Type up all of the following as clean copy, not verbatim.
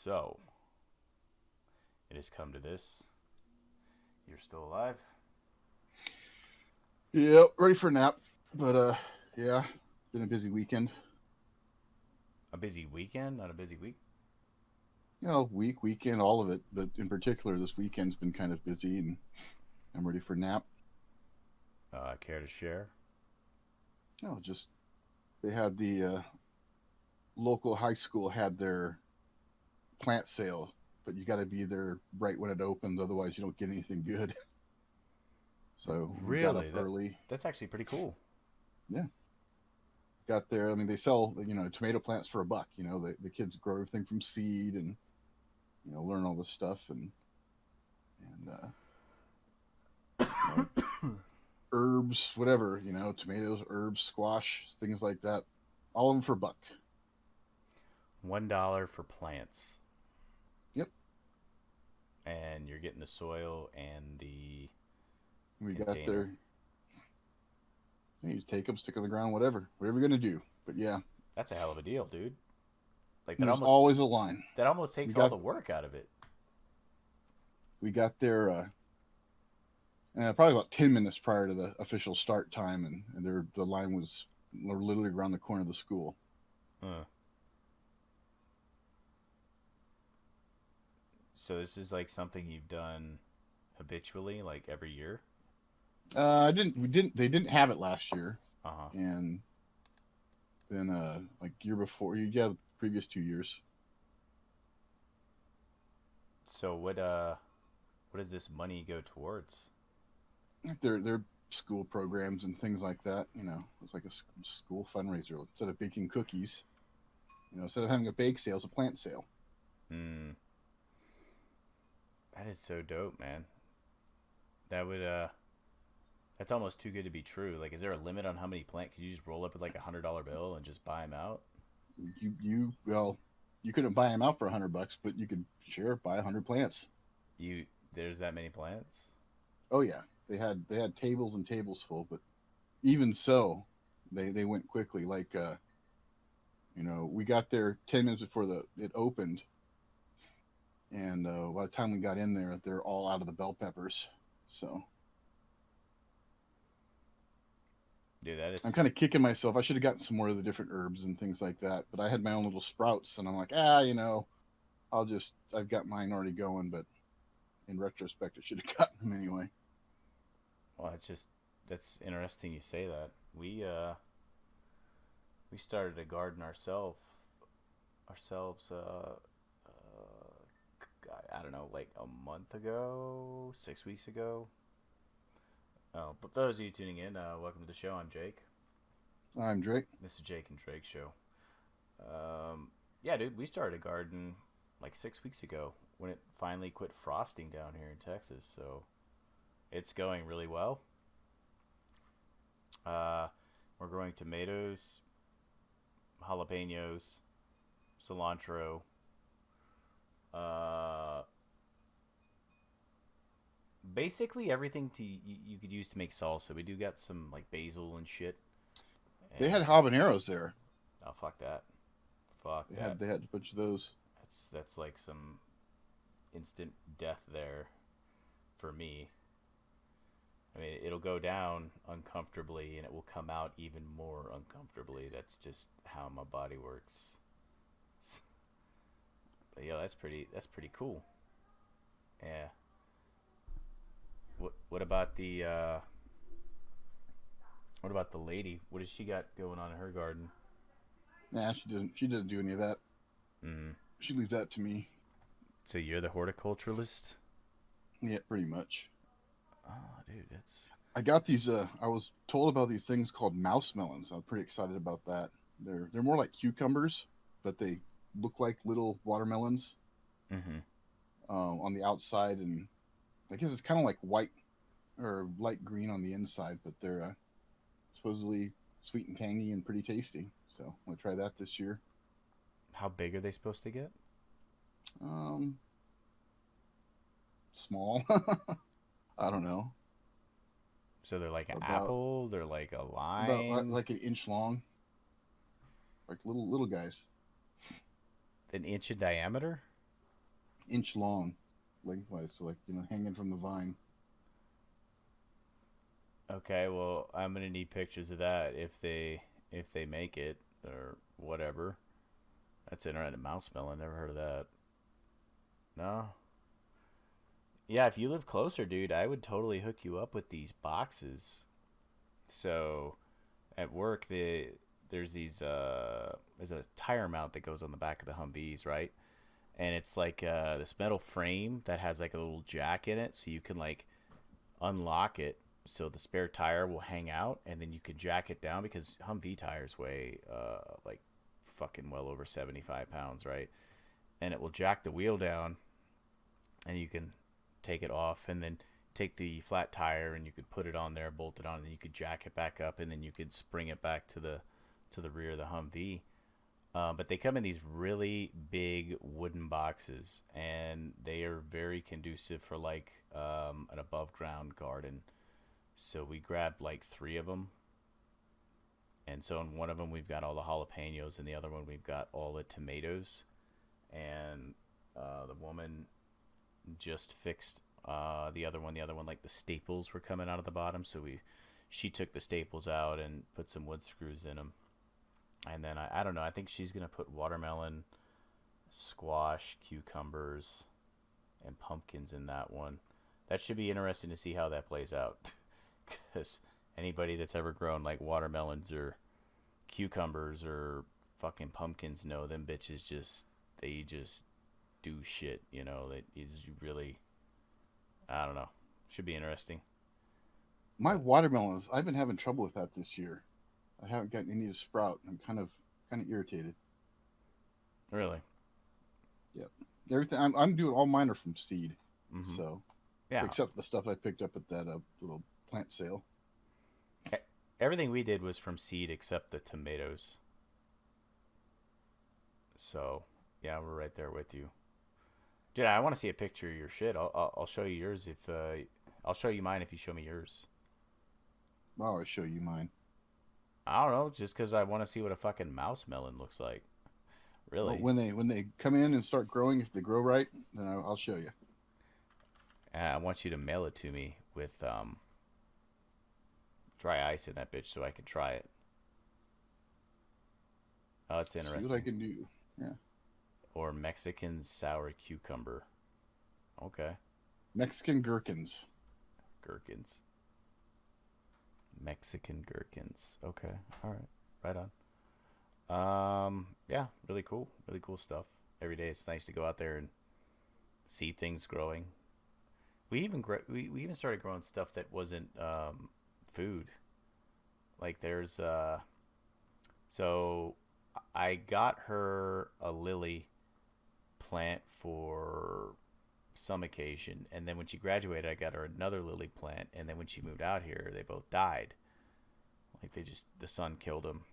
So, it has come to this. You're still alive? Yep, ready for a nap. But yeah, been a busy weekend. A busy weekend, not a busy week? Weekend, all of it. But in particular, this weekend's been kind of busy, and I'm ready for a nap. Care to share? Just they had the local high school had their plant sale, but you got to be there right when it opens, otherwise you don't get anything good. So we got up Really? early. That's actually pretty cool. Yeah, got there. I mean, they sell tomato plants for $1. The kids grow everything from seed and learn all this stuff and herbs, whatever, tomatoes, herbs, squash, things like that. All of them for $1. $1 for plants. Yep. And you're getting the soil and the We got container. there. You take them, stick them on the ground, whatever you're gonna do. But yeah, That's a hell of a deal, dude. Like there's always a line. that almost We takes all got the work out of it. we got there probably about 10 minutes prior to the official start time, and the line was literally around the corner of the school. Huh. So this is like something you've done habitually, like every year? I didn't. We didn't. They didn't have it last year, Uh-huh. and then like year before, yeah, the previous 2 years. So what does this money go towards? Their school programs and things like that. It's like a school fundraiser. Instead of baking cookies, instead of having a bake sale, it's a plant sale. Hmm. That is so dope, man. That would that's almost too good to be true. Like, is there a limit on how many plants? Could you just roll up with like $100 bill and just buy them out? You couldn't buy them out for $100, but you could sure buy 100 plants. You There's that many plants? Oh yeah, they had tables and tables full, but even so, they went quickly. Like we got there 10 minutes before the it opened, and by the time we got in there, they're all out of the bell peppers. So Dude, that I'm kind is of kicking myself. I should have gotten some more of the different herbs and things like that. But I had my own little sprouts, and I'm like, I've got mine already going. But in retrospect, I should have gotten them anyway. well, it's just that's interesting you say that. We started a garden ourselves God, I don't know, like a month ago, 6 weeks ago. Oh, but for those of you tuning in, welcome to the show. I'm Jake. I'm Drake. This is Jake and Drake show. Yeah, dude, we started a garden like 6 weeks ago when it finally quit frosting down here in Texas. So it's going really well. Uh, we're growing tomatoes, jalapenos, cilantro, uh, basically everything you could use to make salsa. We do got some like basil and shit. They had And habaneros there. oh fuck that, fuck They that. had they had a bunch of those. That's like some instant death there for me. I mean, it'll go down uncomfortably and it will come out even more uncomfortably. That's just how my body works. But yeah, that's pretty cool. Yeah. What about the what about the lady? What does she got going on in her garden? Nah, she didn't do any of that. Mm. She leaves that to me. So you're the horticulturalist? Yeah, pretty much. Oh, dude, that's I got these. I was told about these things called mouse melons. I'm pretty excited about that. They're more like cucumbers, but they look like little watermelons mm-hmm. on the outside, and I guess it's kind of like white or light green on the inside. But they're supposedly sweet and tangy and pretty tasty. So I'm gonna try that this year. How big are they supposed to get? Um, Small. I don't know. So they're like an About apple. They're like a about lime. like an inch long, like little guys. An inch in diameter. inch long, lengthwise, so like hanging from the vine. Okay, well, I'm gonna need pictures of that if they make it or whatever. That's interesting. Mouse melon. Never heard of that. No. Yeah, if you live closer, dude, I would totally hook you up with these boxes. So at work, there's these there's a tire mount that goes on the back of the Humvees, right? And it's like this metal frame that has like a little jack in it, so you can like unlock it, so the spare tire will hang out, and then you can jack it down because Humvee tires weigh like fucking well over 75 pounds, right? And it will jack the wheel down, and you can take it off, and then take the flat tire, and you could put it on there, bolt it on, and you could jack it back up, and then you could spring it back to the rear of the Humvee. But they come in these really big wooden boxes, and they are very conducive for like an above ground garden. So we grabbed like three of them, and so in one of them we've got all the jalapenos, and the other one we've got all the tomatoes. And the woman just fixed the other one. The other one, like the staples were coming out of the bottom, so she took the staples out and put some wood screws in them. And then I don't know. I think she's gonna put watermelon, squash, cucumbers, and pumpkins in that one. That should be interesting to see how that plays out, because anybody that's ever grown like watermelons or cucumbers or fucking pumpkins know them bitches just do shit. That is really, I don't know. Should be interesting. My watermelons, I've been having trouble with that this year. I haven't gotten any to sprout. I'm kind of irritated. Really. Yep. Everything I'm doing, all mine are from seed. Mm-hmm. So, Yeah. except the stuff I picked up at that little plant sale. Everything we did was from seed except the tomatoes. So, yeah, we're right there with you. Dude, I want to see a picture of your shit. I'll show you yours if I'll show you mine if you show me yours. I'll always show you mine. I don't know, just because I want to see what a fucking mouse melon looks like. Well, Really. when they come in and start growing, if they grow right, then I'll show you. And I want you to mail it to me with dry ice in that bitch so I can try it. Oh, it's interesting. See what I can do. Yeah. Or Mexican sour cucumber. Okay. Mexican gherkins. Gherkins. Mexican gherkins. Okay. All right. Right on. Yeah, really cool. Really cool stuff. Every day it's nice to go out there and see things growing. We even started growing stuff that wasn't food. Like there's so I got her a lily plant for some occasion, and then when she graduated I got her another lily plant, and then when she moved out here they both died. Like the sun killed them.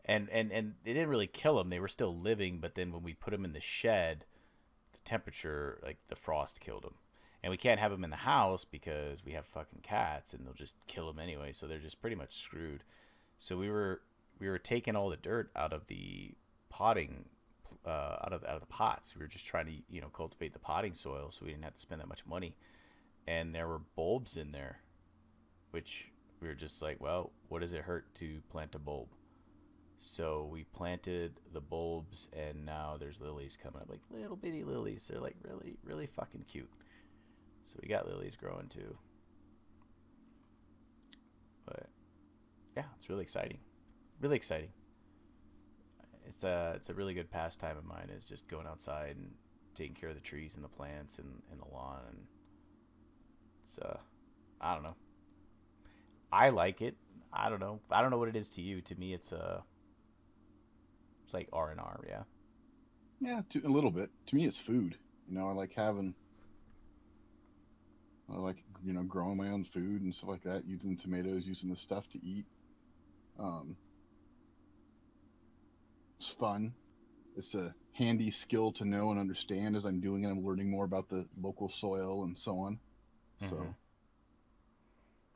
And it didn't really kill them, they were still living, but then when we put them in the shed, the temperature, like the frost killed them. And we can't have them in the house because we have fucking cats and they'll just kill them anyway, so they're just pretty much screwed. So we were taking all the dirt out of the potting, out of the pots. We were just trying to cultivate the potting soil, so we didn't have to spend that much money. And there were bulbs in there, which we were just like, well, what does it hurt to plant a bulb? So we planted the bulbs, and now there's lilies coming up, like little bitty lilies. They're like really, really fucking cute. So we got lilies growing too. But yeah, it's really exciting. Really exciting. It's a really good pastime of mine, is just going outside and taking care of the trees and the plants and the lawn. And it's I don't know. I like it. I don't know. I don't know what it is to you. To me, it's like R&R. Yeah. Yeah, a little bit. To me, it's food. I like having. I like growing my own food and stuff like that. Using tomatoes, using the stuff to eat. It's fun. It's a handy skill to know and understand as I'm doing it. I'm learning more about the local soil and so on. Mm-hmm. So,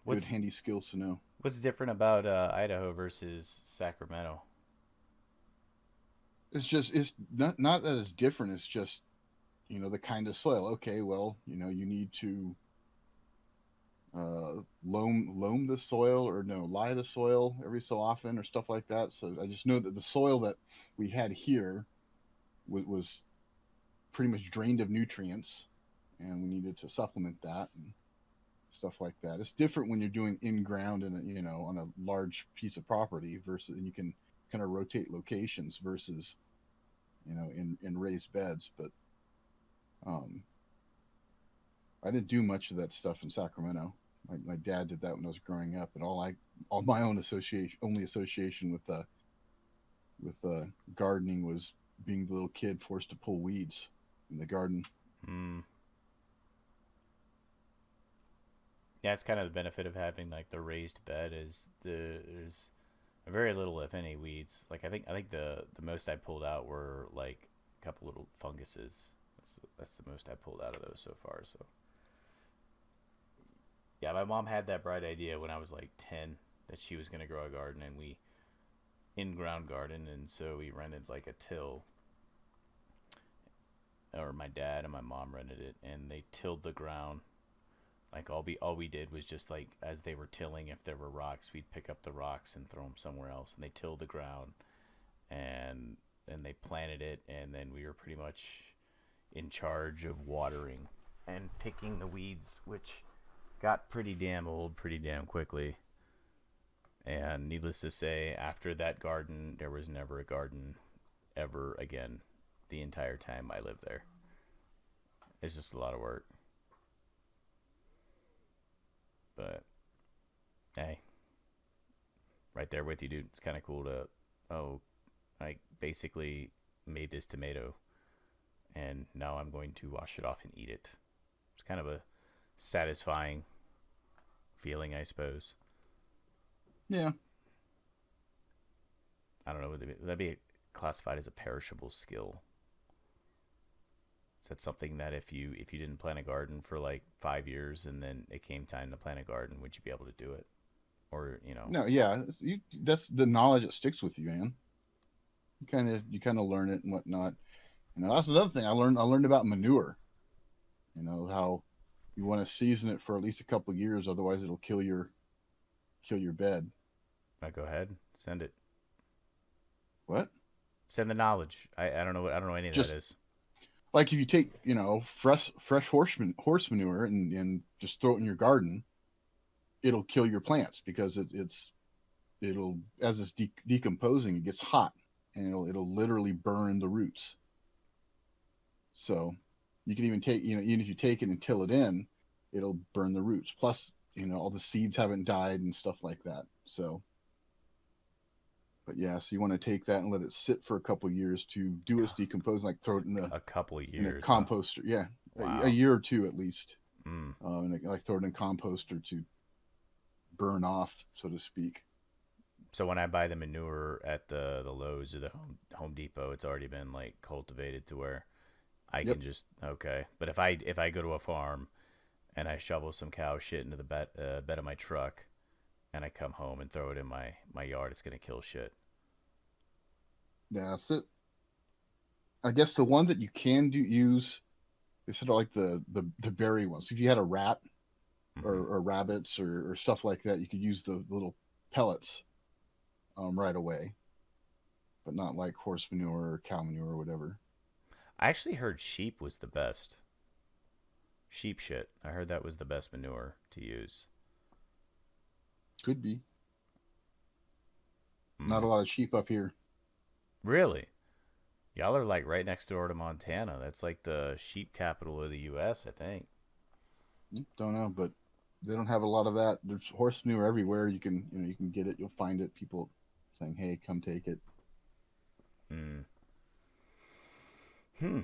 what's good handy skills to know. What's different about Idaho versus Sacramento? it's not that it's different. It's just, the kind of soil. Okay, well, you need to loam the soil, or no, lie the soil every so often, or stuff like that. So I just know that the soil that we had here was pretty much drained of nutrients, and we needed to supplement that and stuff like that. It's different when you're doing in ground and on a large piece of property versus, and you can kind of rotate locations versus in raised beds. But um, I didn't do much of that stuff in Sacramento. My dad did that when I was growing up, and all my own association with gardening was being the little kid forced to pull weeds in the garden. Mm. Yeah, it's kind of the benefit of having like the raised bed is there's very little, if any, weeds. Like I think the most I pulled out were like a couple little funguses. That's the most I pulled out of those so far. So yeah, my mom had that bright idea when I was like 10 that she was gonna grow a garden, and we in ground garden, and so we rented like a till, or my dad and my mom rented it, and they tilled the ground. Like all we did was just like as they were tilling, if there were rocks, we'd pick up the rocks and throw them somewhere else. And they tilled the ground, and they planted it, and then we were pretty much in charge of watering and picking the weeds, which got pretty damn old pretty damn quickly. And needless to say, after that garden, there was never a garden ever again. The entire time I lived there, it's just a lot of work. But hey, right there with you, dude. It's kind of cool to, oh, I basically made this tomato, and now I'm going to wash it off and eat it. It's kind of a satisfying feeling, I suppose. Yeah. I don't know. Would that be classified as a perishable skill? Is that something that if you didn't plant a garden for like 5 years and then it came time to plant a garden, would you be able to do it? Or No, yeah, that's the knowledge that sticks with you, man. You kind of learn it and whatnot. That's another thing I learned about manure. How you want to season it for at least a couple of years, otherwise it'll kill your bed. go ahead, send it. What? Send the knowledge. I don't know I don't know any of that Just is. like if you take fresh horse manure and just throw it in your garden, it'll kill your plants because it'll, as it's decomposing, it gets hot, and it'll literally burn the roots. So you can even take, even if you take it and till it in, it'll burn the roots. Plus, all the seeds haven't died and stuff like that. So, but yeah, so you want to take that and let it sit for a couple of years to do its decomposing, like throw it A couple of in a years, huh? composter. Yeah, a Wow. year or two at least. Mm. And like throw it in a composter to burn off, so to speak. So when I buy the manure at the Lowe's or the Home Depot, it's already been like cultivated to where I Yep. can just okay. But if I go to a farm and I shovel some cow shit into the bed of my truck, and I come home and throw it in my yard, it's gonna kill shit. Yeah, that's it. I guess the ones that you can use, they said are like the berry ones. If you had a rat Hmm. or rabbits or stuff like that, you could use the little pellets right away, but not like horse manure or cow manure or whatever. I actually heard sheep was the best. Sheep shit. I heard that was the best manure to use. Could be. Not Mm. a lot of sheep up here. Really? Y'all are like right next door to Montana. That's like the sheep capital of the U.S., I think. Don't know, but they don't have a lot of that. There's horse manure everywhere. You can get it. You'll find it. People saying, "Hey, come take it." Hmm. Hmm.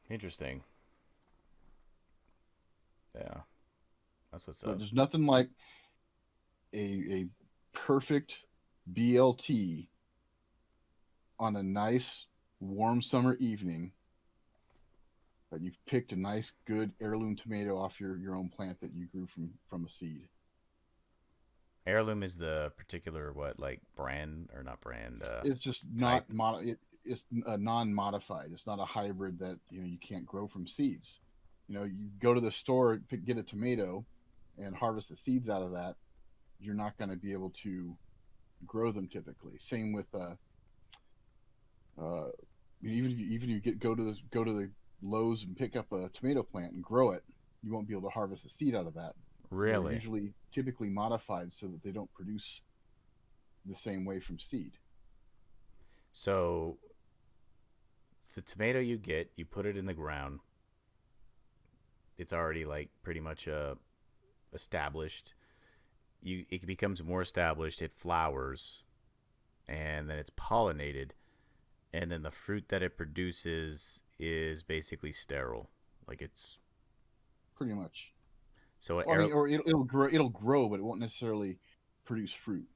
Interesting. Yeah, that's what's But up. there's nothing like a perfect BLT on a nice warm summer evening that you've picked a nice good heirloom tomato off your own plant that you grew from a seed. Heirloom is the particular what like brand or not brand It's just not type. mono. it's non-modified. It's not a hybrid that you can't grow from seeds. You go to the store, get a tomato, and harvest the seeds out of that. You're not going to be able to grow them typically. Same with uh, even you go to the Lowe's and pick up a tomato plant and grow it, you won't be able to harvest the seed out of that. They're Really? usually typically modified so that they don't produce the same way from seed. So the tomato you get, you put it in the ground. It's already like pretty much established. It becomes more established. It flowers, and then it's pollinated, and then the fruit that it produces is basically sterile. Like it's Pretty much. so an Well, I air. mean, or it'll grow. It'll grow, but it won't necessarily produce fruit.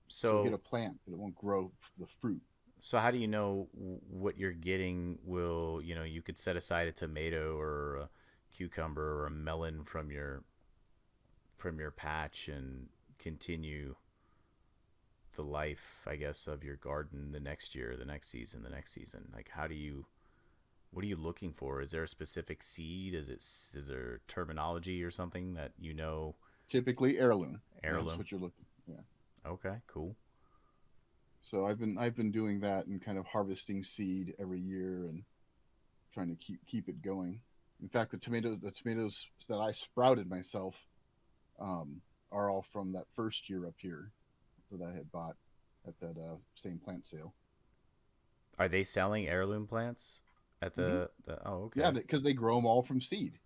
So you'll get So a plant, but it won't grow the fruit. so how do you know what you're getting? Will you could set aside a tomato or a cucumber or a melon from your patch and continue the life, I guess, of your garden the next year, the next season, the next season. Like, what are you looking for? Is there a specific seed? Is there terminology or something that Typically heirloom. That's heirloom? what you're looking. Yeah. Okay, cool. So I've been doing that and kind of harvesting seed every year and trying to keep it going. In fact, the tomatoes that I sprouted myself are all from that first year up here that I had bought at that same plant sale. Are they selling heirloom plants at Hmm. the Oh, Yeah, okay. because they grow them all from seed,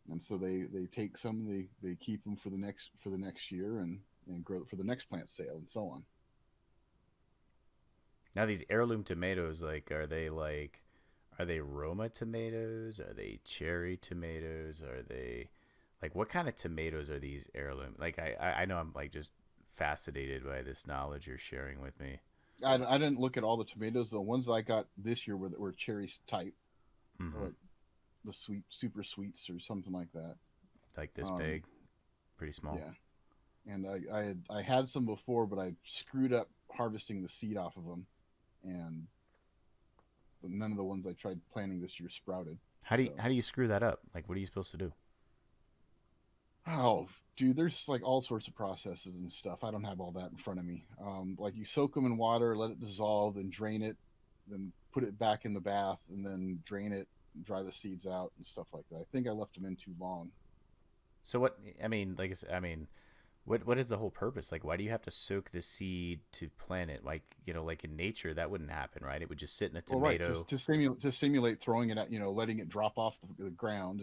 and so they take some, they keep them for the next year and grow it for the next plant sale and so on. Now these heirloom tomatoes, are they Roma tomatoes? Are they cherry tomatoes? Are they like what kind of tomatoes are these heirloom? Like I know I'm like just fascinated by this knowledge you're sharing with me. I didn't look at all the tomatoes. The ones I got this year were cherry type, or Mm-hmm. like the sweet super sweets or something like that. Like this Um, big, pretty small. yeah, and I had some before, but I screwed up harvesting the seed off of them, and but none of the ones I tried planting this year sprouted. So, How do you screw that up? Like what are you supposed to do? oh, dude, there's like all sorts of processes and stuff. I don't have all that in front of me. Like you soak them in water, let it dissolve, then drain it, then put it back in the bath, and then drain it, dry the seeds out, and stuff like that. I think I left them in too long. So what I mean, like I mean, what is the whole purpose? Like why do you have to soak the seed to plant it? Like, like in nature that wouldn't happen, right? It would just sit in a Well, right, to tomato. simulate throwing it at, letting it drop off the ground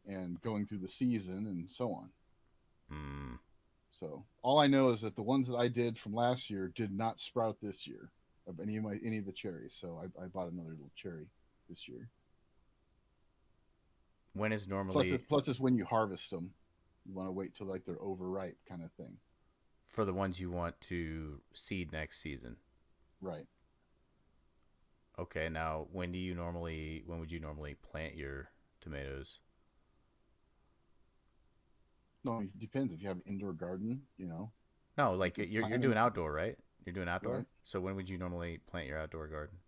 and going through the season and so on. Mm. So all I know is that the ones that I did from last year did not sprout this year of any of the cherries. So I bought another little cherry this year. When is Plus, normally it's when you harvest them, you want to wait till like they're overripe, kind of thing. for the ones you want to seed next season? Right. Okay, now when would you normally plant your tomatoes? No, it depends. If you have an indoor garden, No, you like can you're plant doing them. outdoor, right? You're doing Right. outdoor. So when would you normally plant your outdoor garden?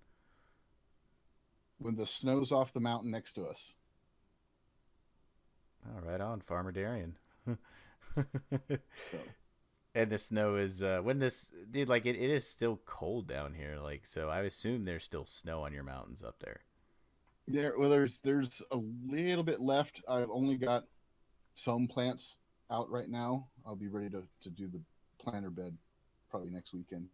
When the snow's off the mountain next to us. Oh, right on, Farmer Darian. So And the snow is when this dude like it is still cold down here. Like so, I assume there's still snow on your mountains up there. there's a little bit left. I've only got some plants out right now. I'll be ready to do the planter bed probably next weekend.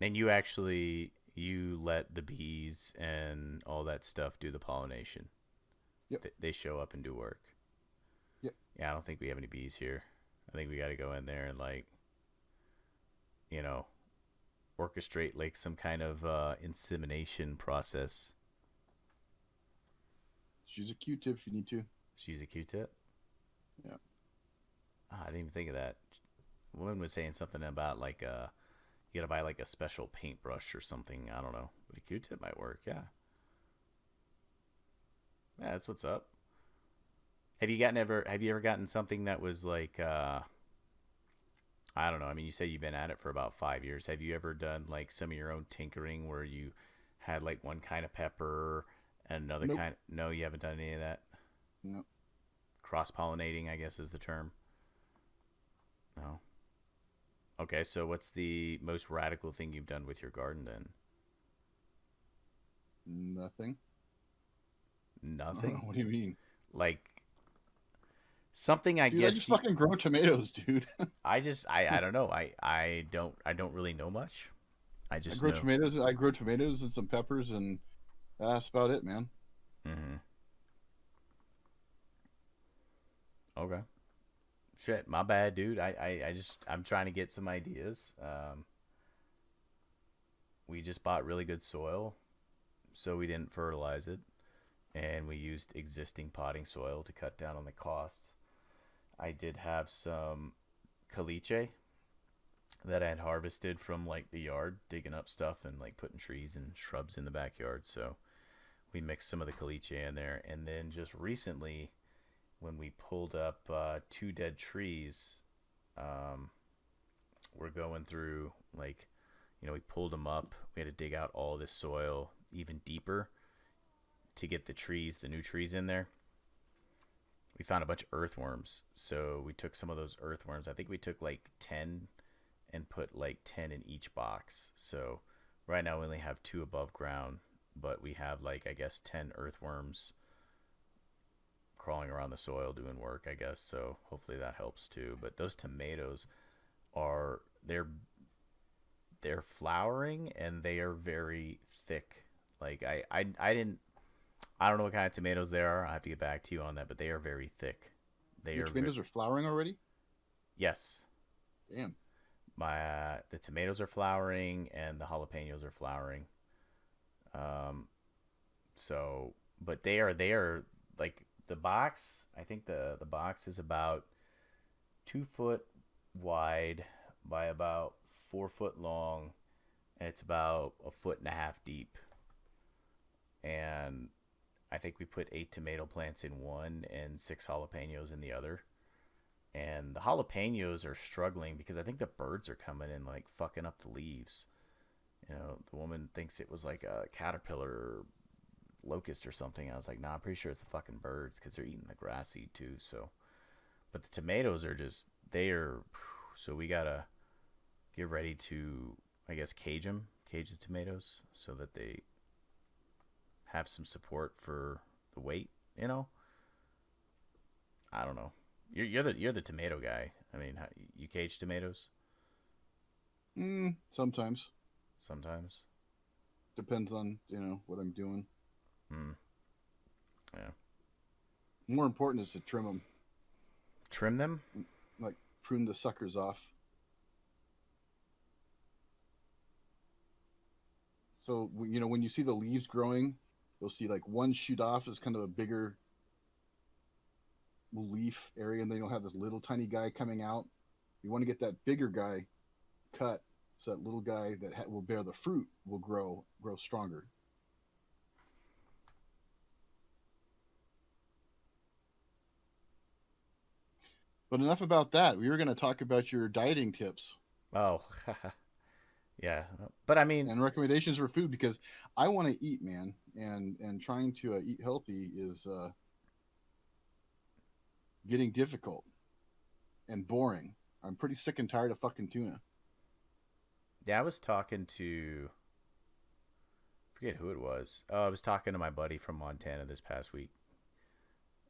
And you let the bees and all that stuff do the pollination. Yep. They show up and do work. Yep. Yeah, I don't think we have any bees here. I think we got to go in there and like, you know, orchestrate like some kind of insemination process. Just use a Q-tip if you need to. Just use a Q-tip. Yeah. I didn't even think of that. Woman was saying something about like you gotta buy like a special paintbrush or something. I don't know, but a Q-tip might work. Yeah, yeah, that's what's up. Have you ever gotten something that was like I don't know. I mean, you say you've been at it for about 5 years. Have you ever done like some of your own tinkering where you had like one kind of pepper and another Nope. kind? No, you haven't done any of that. No. Cross pollinating, I guess, is the term. No. Okay, so what's the most radical thing you've done with your garden then? Nothing. I don't know. Nothing. What do you mean? Like something, I Dude, I guess. just fucking grow tomatoes, dude. I don't know. I don't really know much. I I just grow know. tomatoes. I grow tomatoes and some peppers, and that's about it, man. Hmm. Okay. Shit, my bad, dude. I'm trying to get some ideas. We just bought really good soil, so we didn't fertilize it, and we used existing potting soil to cut down on the costs. I did have some caliche that I had harvested from like the yard, digging up stuff and like putting trees and shrubs in the backyard. So we mixed some of the caliche in there, and then just recently, when we pulled up two dead trees, um, we're going through like, we pulled them up. We had to dig out all this soil even deeper to get the new trees in there. We found a bunch of earthworms, so we took some of those earthworms. I think we took like 10 and put like 10 in each box. So right now we only have two above ground, but we have like, I guess, 10 earthworms crawling around the soil doing work, I guess. So hopefully that helps too. But those tomatoes are they're flowering and they are very thick. Like I didn't I don't know what kind of tomatoes they are. I have to get back to you on that, but they are very thick. They Your are tomatoes are flowering already. yes. Damn. My the tomatoes are flowering and the jalapenos are flowering. Um, so but they are like the box. I think the box is about 2 foot wide by about 4 foot long, and it's about a foot and a half deep. And I think we put 8 tomato plants in one and 6 jalapenos in the other. And the jalapenos are struggling because I think the birds are coming and like fucking up the leaves. The woman thinks it was like a caterpillar or locust or something. I was like, nah, I'm pretty sure it's the fucking birds because they're eating the grass seed too. So, but the tomatoes are just, they are, so we gotta get ready to, I guess, cage the tomatoes so that they have some support for the weight. You know, I don't know. You're the tomato guy. I mean, you cage tomatoes Sometimes sometimes. depends on what I'm doing. Hmm. Yeah. More important is to trim them, Trim them. like prune the suckers off. So when you see the leaves growing, you'll see like one shoot off is kind of a bigger leaf area, and then you'll have this little tiny guy coming out. You want to get that bigger guy cut, so that little guy that will bear the fruit will grow stronger. But enough about that. We were going to talk about your dieting tips Oh, yeah. But I mean, and recommendations for food, because I want to eat, man, and trying to eat healthy is getting difficult and boring. I'm pretty sick and tired of fucking tuna. yeah, I was talking to, forget who it was. Oh, I was talking to my buddy from Montana this past week.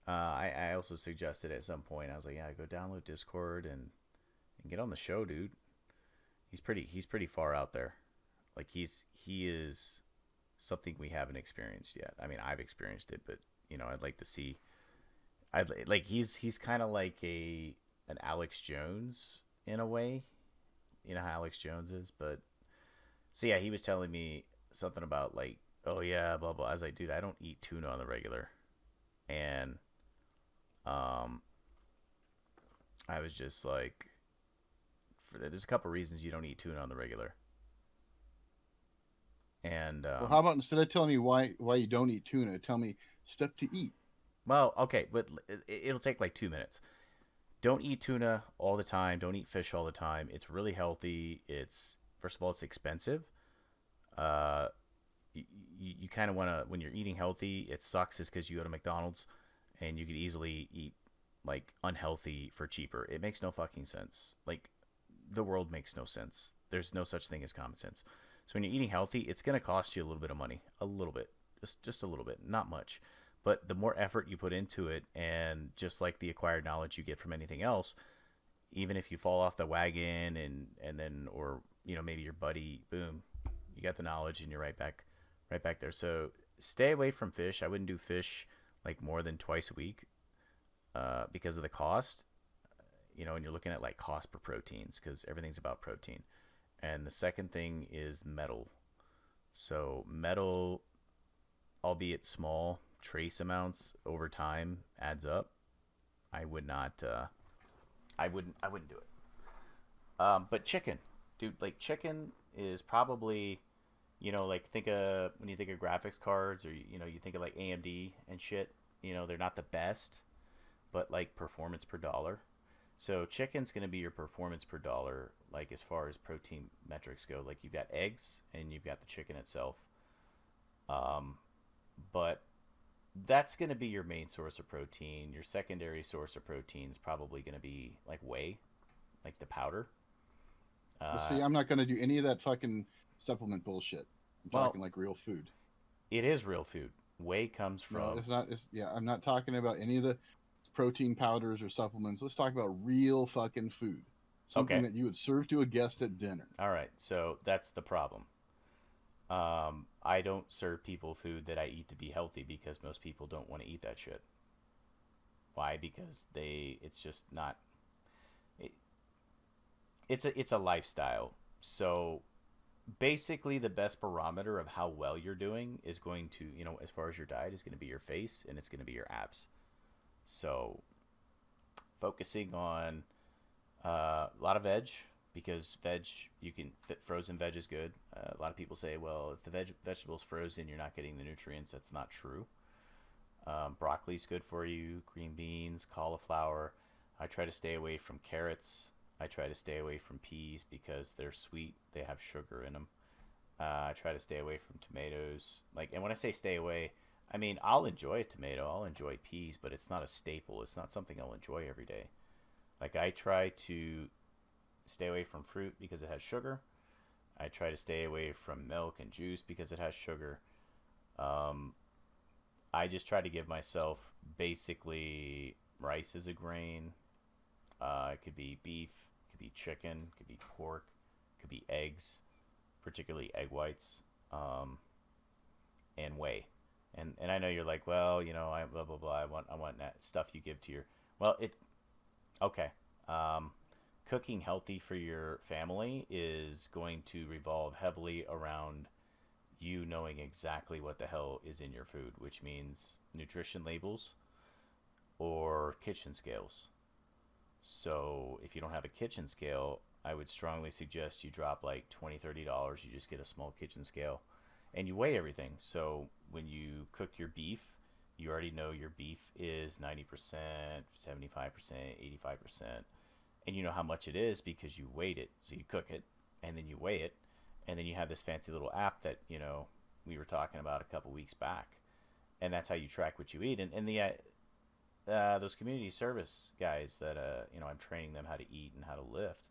I also suggested at some point, I was like, yeah, go download Discord and get on the show, dude. He's pretty far out there. Like he is something we haven't experienced yet. I mean, I've experienced it, but I'd like to see. I'd like he's kind of like an Alex Jones in a way. You know how Alex Jones is, but so yeah, he was telling me something about like, oh yeah, blah blah. I was like, dude, I don't eat tuna on the regular, and um, I was just like, there's a couple reasons you don't eat tuna on the regular, and Well, how about instead of telling me why you don't eat tuna, tell me stuff to eat. well, okay, but it'll take like 2 minutes. don't eat tuna all the time. Don't eat fish all the time. It's really healthy. It's first of all, it's expensive. Uh, you kind of want to when you're eating healthy. It sucks is because you go to McDonald's and you could easily eat like unhealthy for cheaper. It makes no fucking sense. Like the world makes no sense. There's no such thing as common sense. So when you're eating healthy, it's going to cost you a little bit of money, a little bit, just a little bit, not much. But the more effort you put into it, and just like the acquired knowledge you get from anything else, even if you fall off the wagon and then or maybe your buddy, boom, you got the knowledge and you're right back there. So stay away from fish. I wouldn't do fish like more than twice a week because of the cost. And you're looking at like cost per proteins because everything's about protein. And the second thing is metal. So metal, albeit small, trace amounts over time adds up. I would not. I wouldn't do it. But chicken, dude, like chicken is probably, like think of when you think of graphics cards or you think of like AMD and shit. They're not the best, but like performance per dollar. So chicken's going to be your performance per dollar, like as far as protein metrics go. Like you've got eggs and you've got the chicken itself. Um, but that's going to be your main source of protein. Your secondary source of protein is probably going to be like whey, like the powder. Well, Uh, see, I'm not going to do any of that fucking supplement bullshit. I'm well, talking like real food. it is real food. Whey comes No, from it's not. Yeah, I'm not talking about any of the protein powders or supplements. Let's talk about real fucking food. Something okay. that you would serve to a guest at dinner. All right, so that's the problem. I don't serve people food that I eat to be healthy because most people don't want to eat that shit. Why? Because it's just not. It, it's a lifestyle. So basically, the best barometer of how well you're doing is going to, as far as your diet, is going to be your face and it's going to be your abs. So focusing on a lot of veg because veg you can frozen veg is good. A lot of people say, well, if the vegetable's frozen, you're not getting the nutrients. That's not true. Broccoli's good for you. Green beans, cauliflower. I try to stay away from carrots. I try to stay away from peas because they're sweet. They have sugar in them. I try to stay away from tomatoes. And when I say stay away, I mean I'll enjoy a tomato. I'll enjoy peas, but it's not a staple. It's not something I'll enjoy every day. Like I try to stay away from fruit because it has sugar. I try to stay away from milk and juice because it has sugar. Um, I just try to give myself basically rice as a grain. It could be beef, it could be chicken, it could be pork, it could be eggs, particularly egg whites, and whey. And I know you're like, well, I blah blah blah. I want that stuff you give to your. Well, it okay. Um, Cooking healthy for your family is going to revolve heavily around you knowing exactly what the hell is in your food, which means nutrition labels or kitchen scales. So if you don't have a kitchen scale, I would strongly suggest you drop like $20, $30. You just get a small kitchen scale and you weigh everything. So when you cook your beef, you already know your beef is 90%, 75%, 85%. And you know how much it is because you weighed it. So you cook it and then you weigh it. And then you have this fancy little app that, we were talking about a couple weeks back. And that's how you track what you eat. And those community service guys that, I'm training them how to eat and how to lift.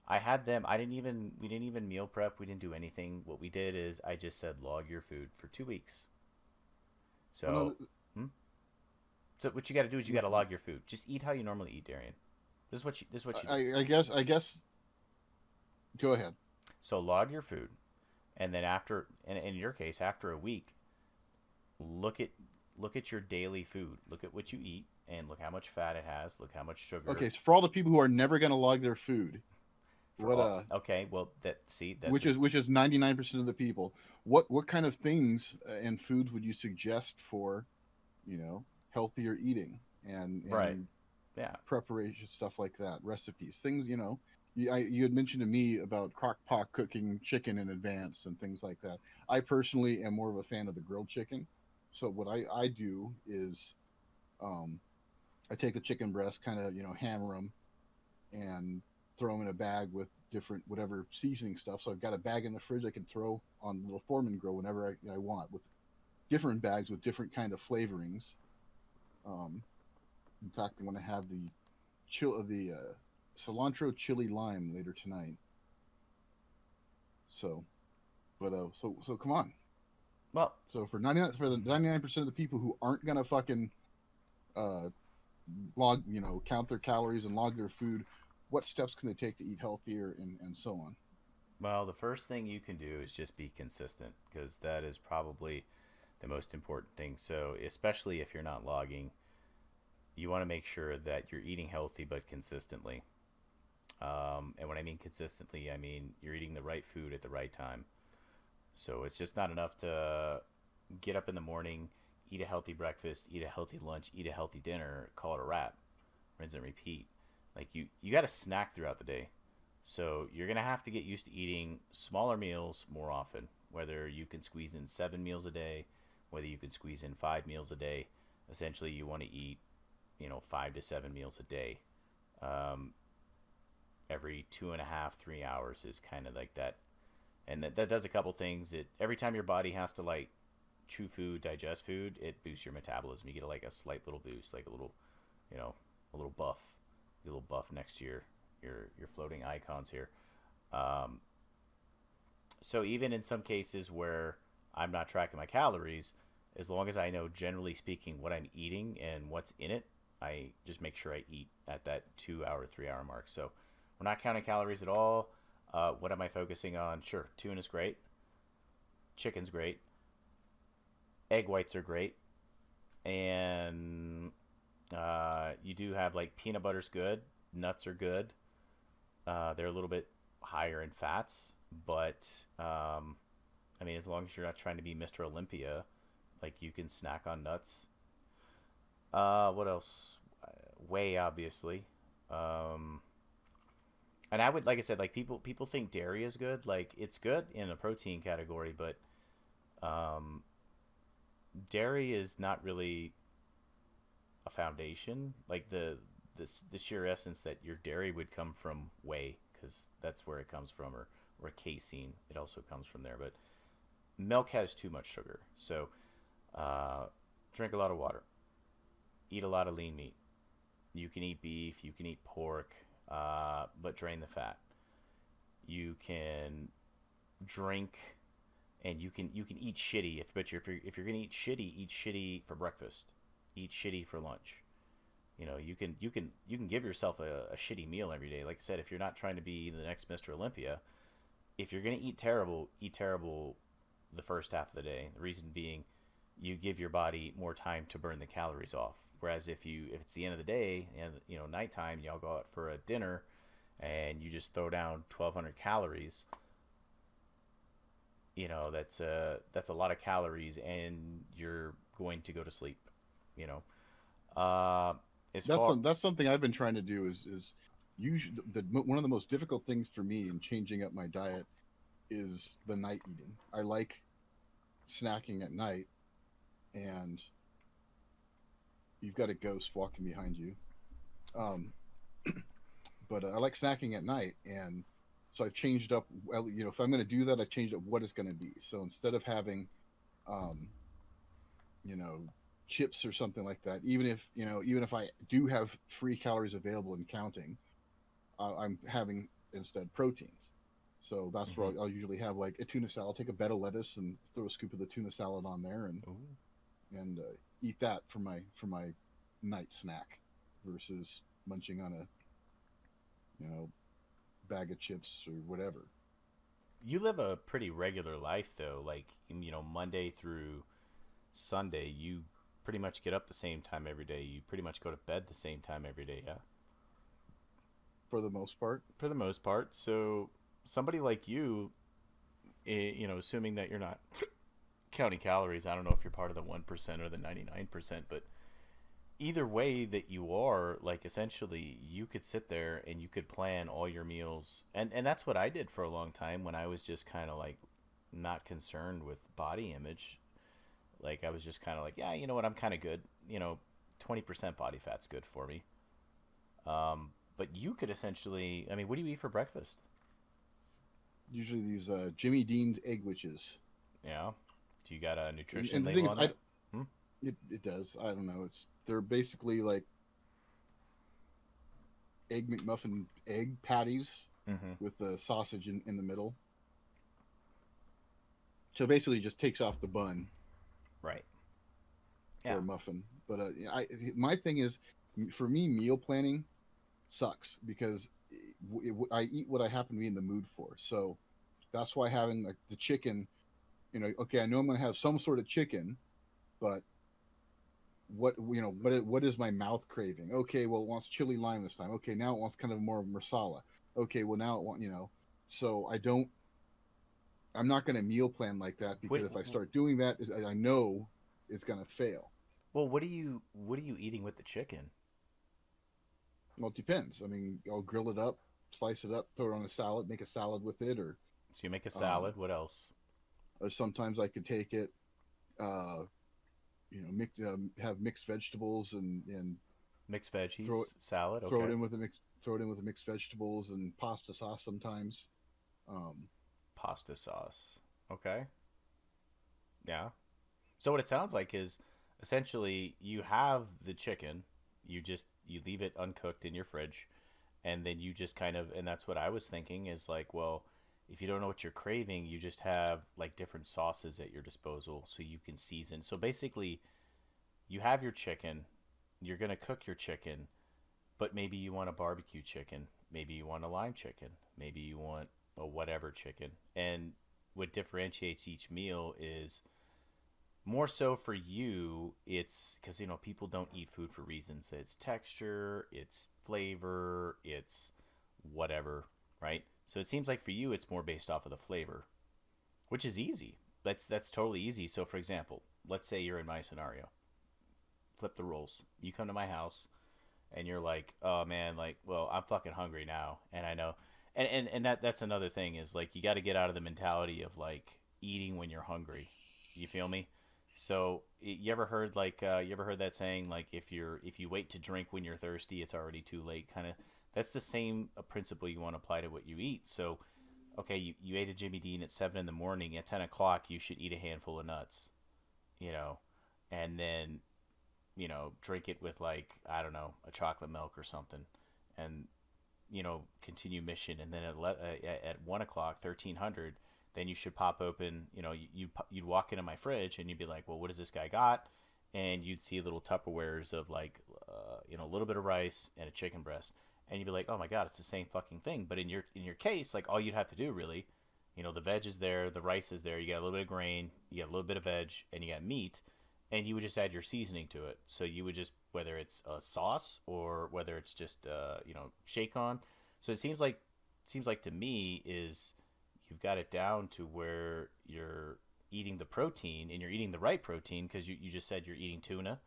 I had them. We didn't even meal prep. We didn't do anything. What we did is I just said log your food for 2 weeks. Oh, no, So, hmm? So what you got to do is you got to log your food. Just eat how you normally eat, Darian. This is what you do. I guess. Go ahead. So log your food, and then after, and in your case, after a week, look at look at your daily food. Look at what you eat, and look how much fat it has. Look how much sugar. Okay, so for all the people who are never going to log their food, For what all, okay, well that's which is 99% of the people, what kind of things and foods would you suggest for, healthier eating and right. Yeah. preparation stuff like that, recipes, things, you had mentioned to me about crock pot cooking chicken in advance and things like that. I personally am more of a fan of the grilled chicken. So what I do is, um, I take the chicken breast, kind of hammer them and throw them in a bag with different whatever seasoning stuff. So I've got a bag in the fridge I can throw on the little Foreman grill whenever I want, with different bags with different kind of flavorings. In fact, I'm going to have the cilantro chili lime later tonight. So, but so come on. Well, So for 99% of the people who aren't gonna fucking uh, log, count their calories and log their food, what steps can they take to eat healthier and so on? well, the first thing you can do is just be consistent, because that is probably the most important thing. So, especially if you're not logging, you want to make sure that you're eating healthy but consistently. And when I mean consistently, I mean you're eating the right food at the right time. So it's just not enough to get up in the morning, eat a healthy breakfast, eat a healthy lunch, eat a healthy dinner, call it a wrap, rinse and repeat. Like you got to snack throughout the day. So you're gonna have to get used to eating smaller meals more often. Whether you can squeeze in 7 meals a day, whether you can squeeze in 5 meals a day. Essentially, you want to eat, 5 to 7 meals a day. Um, every 2.5, 3 hours is kind of like that, and that does a couple things. It every time your body has to like chew food, digest food, it boosts your metabolism. You get like a slight little boost, like a little, you know, a little buff, a little buff next to your floating icons here. Um, so even in some cases where I'm not tracking my calories, as long as I know generally speaking what I'm eating and what's in it, I just make sure I eat at that 2 hour, 3 hour mark. So we're not counting calories at all. What am I focusing on? Sure, tuna's great, chicken's great, egg whites are great, and you do have like peanut butter's good, nuts are good. They're a little bit higher in fats, but I mean, as long as you're not trying to be Mr. Olympia, like you can snack on nuts. What else? Whey, obviously. Um, and I would, like I said, like people think dairy is good. Like it's good in a protein category, but um, dairy is not really a foundation. Like the sheer essence that your dairy would come from whey, because that's where it comes from, or casein. It also comes from there, but milk has too much sugar. So uh, drink a lot of water. Eat a lot of lean meat. You can eat beef. You can eat pork, but drain the fat. You can drink, and you can eat shitty. If you're gonna eat shitty for breakfast. Eat shitty for lunch. You can give yourself a shitty meal every day. Like I said, if you're not trying to be the next Mr. Olympia, if you're gonna eat terrible the first half of the day. The reason being, you give your body more time to burn the calories off. Whereas if it's the end of the day and nighttime, y'all go out for a dinner, and you just throw down 1,200 calories. That's a lot of calories, and you're going to go to sleep. You know, as far That's something I've been trying to do is usually one of the most difficult things for me in changing up my diet is the night eating. I like snacking at night, and you've got a ghost walking behind you. Um, but I like snacking at night, and so I've changed up. Well, if I'm going to do that, I changed up what it's going to be. So instead of having, um, you know, chips or something like that, even if I do have free calories available and counting, I'm having instead proteins. So that's where Mhm. I'll usually have like a tuna salad. I'll take a bed of lettuce and throw a scoop of the tuna salad on there, and Ooh. eat that for my night snack, versus munching on a bag of chips or whatever. You live a pretty regular life though. Like Monday through Sunday, you pretty much get up the same time every day. You pretty much go to bed the same time every day. Yeah, For the most part, for the most part. So somebody like you, assuming that you're not counting calories, I don't know if you're part of the 1% or the 99%, but either way that you are, like essentially you could sit there and you could plan all your meals, and that's what I did for a long time when I was just kind of like not concerned with body image. Like I was just kind of like, yeah, you know what, I'm kind of good. 20% body fat's good for me. But you could essentially, I mean, what do you eat for breakfast? Usually these Jimmy Dean's egg witches. Yeah. Do you got a nutrition And the thing label is, on that? Hmm? it does. I don't know. They're basically like egg McMuffin egg patties Mm-hmm. with the sausage in the middle. So basically, it just takes off the bun Right. for Yeah. a muffin. But my thing is, for me, meal planning sucks because I eat what I happen to be in the mood for. So that's why having like the chicken, okay, I know I'm going to have some sort of chicken, but what is my mouth craving? Okay, well, it wants chili lime this time. Okay, now it wants kind of more marsala. Okay, well, now it wants, so I'm not going to meal plan like that What, because if I start doing that, I know it's going to fail. well, what are you eating with the chicken? Well, it depends. I mean, I'll grill it up, slice it up, throw it on a salad, make a salad with it, So you make a um, salad. What else? or sometimes I could take it, uh, have mixed vegetables and Mixed throw it veggies salad. throw it Okay. in with the mixed vegetables and pasta sauce sometimes. Um, Pasta sauce. Okay. Yeah. So what it sounds like is essentially you have the chicken, you leave it uncooked in your fridge, and then you just kind of, and that's what I was thinking is like, well, if you don't know what you're craving, you just have like different sauces at your disposal so you can season. So basically, you have your chicken, you're going to cook your chicken, but maybe you want a barbecue chicken, maybe you want a lime chicken, maybe you want a whatever chicken. And what differentiates each meal is more so for you, it's because people don't eat food for reasons. It's texture, it's flavor, it's whatever, right? So it seems like for you it's more based off of the flavor, which is easy. That's totally easy. So for example, let's say you're in my scenario. Flip the roles. You come to my house and you're like, "Oh man, like, well, I'm fucking hungry now." And I know, and that's another thing is like you got to get out of the mentality of like eating when you're hungry. You feel me? So you ever heard that saying like if you wait to drink when you're thirsty, it's already too late. Kind of that's the same principle you want to apply to what you eat. So okay, you ate a Jimmy Dean at 7 in the morning. At 10 o'clock, you should eat a handful of nuts. You know, and then drink it with like I don't know a chocolate milk or something, and continue mission. And then at 1 o'clock, 1300, then you should pop open. You'd walk into my fridge and you'd be like, well, what does this guy got? And you'd see little Tupperwares of like a little bit of rice and a chicken breast, and you'd be like, oh my god, it's the same fucking thing. But in your case, like all you'd have to do really, the veg is there, the rice is there, you got a little bit of grain, you got a little bit of veg, and you got meat, and you would just add your seasoning to it. So you would just whether it's a sauce or whether it's just shake on. So it seems like to me is you've got it down to where you're eating the protein and you're eating the right protein because you just said you're eating tuna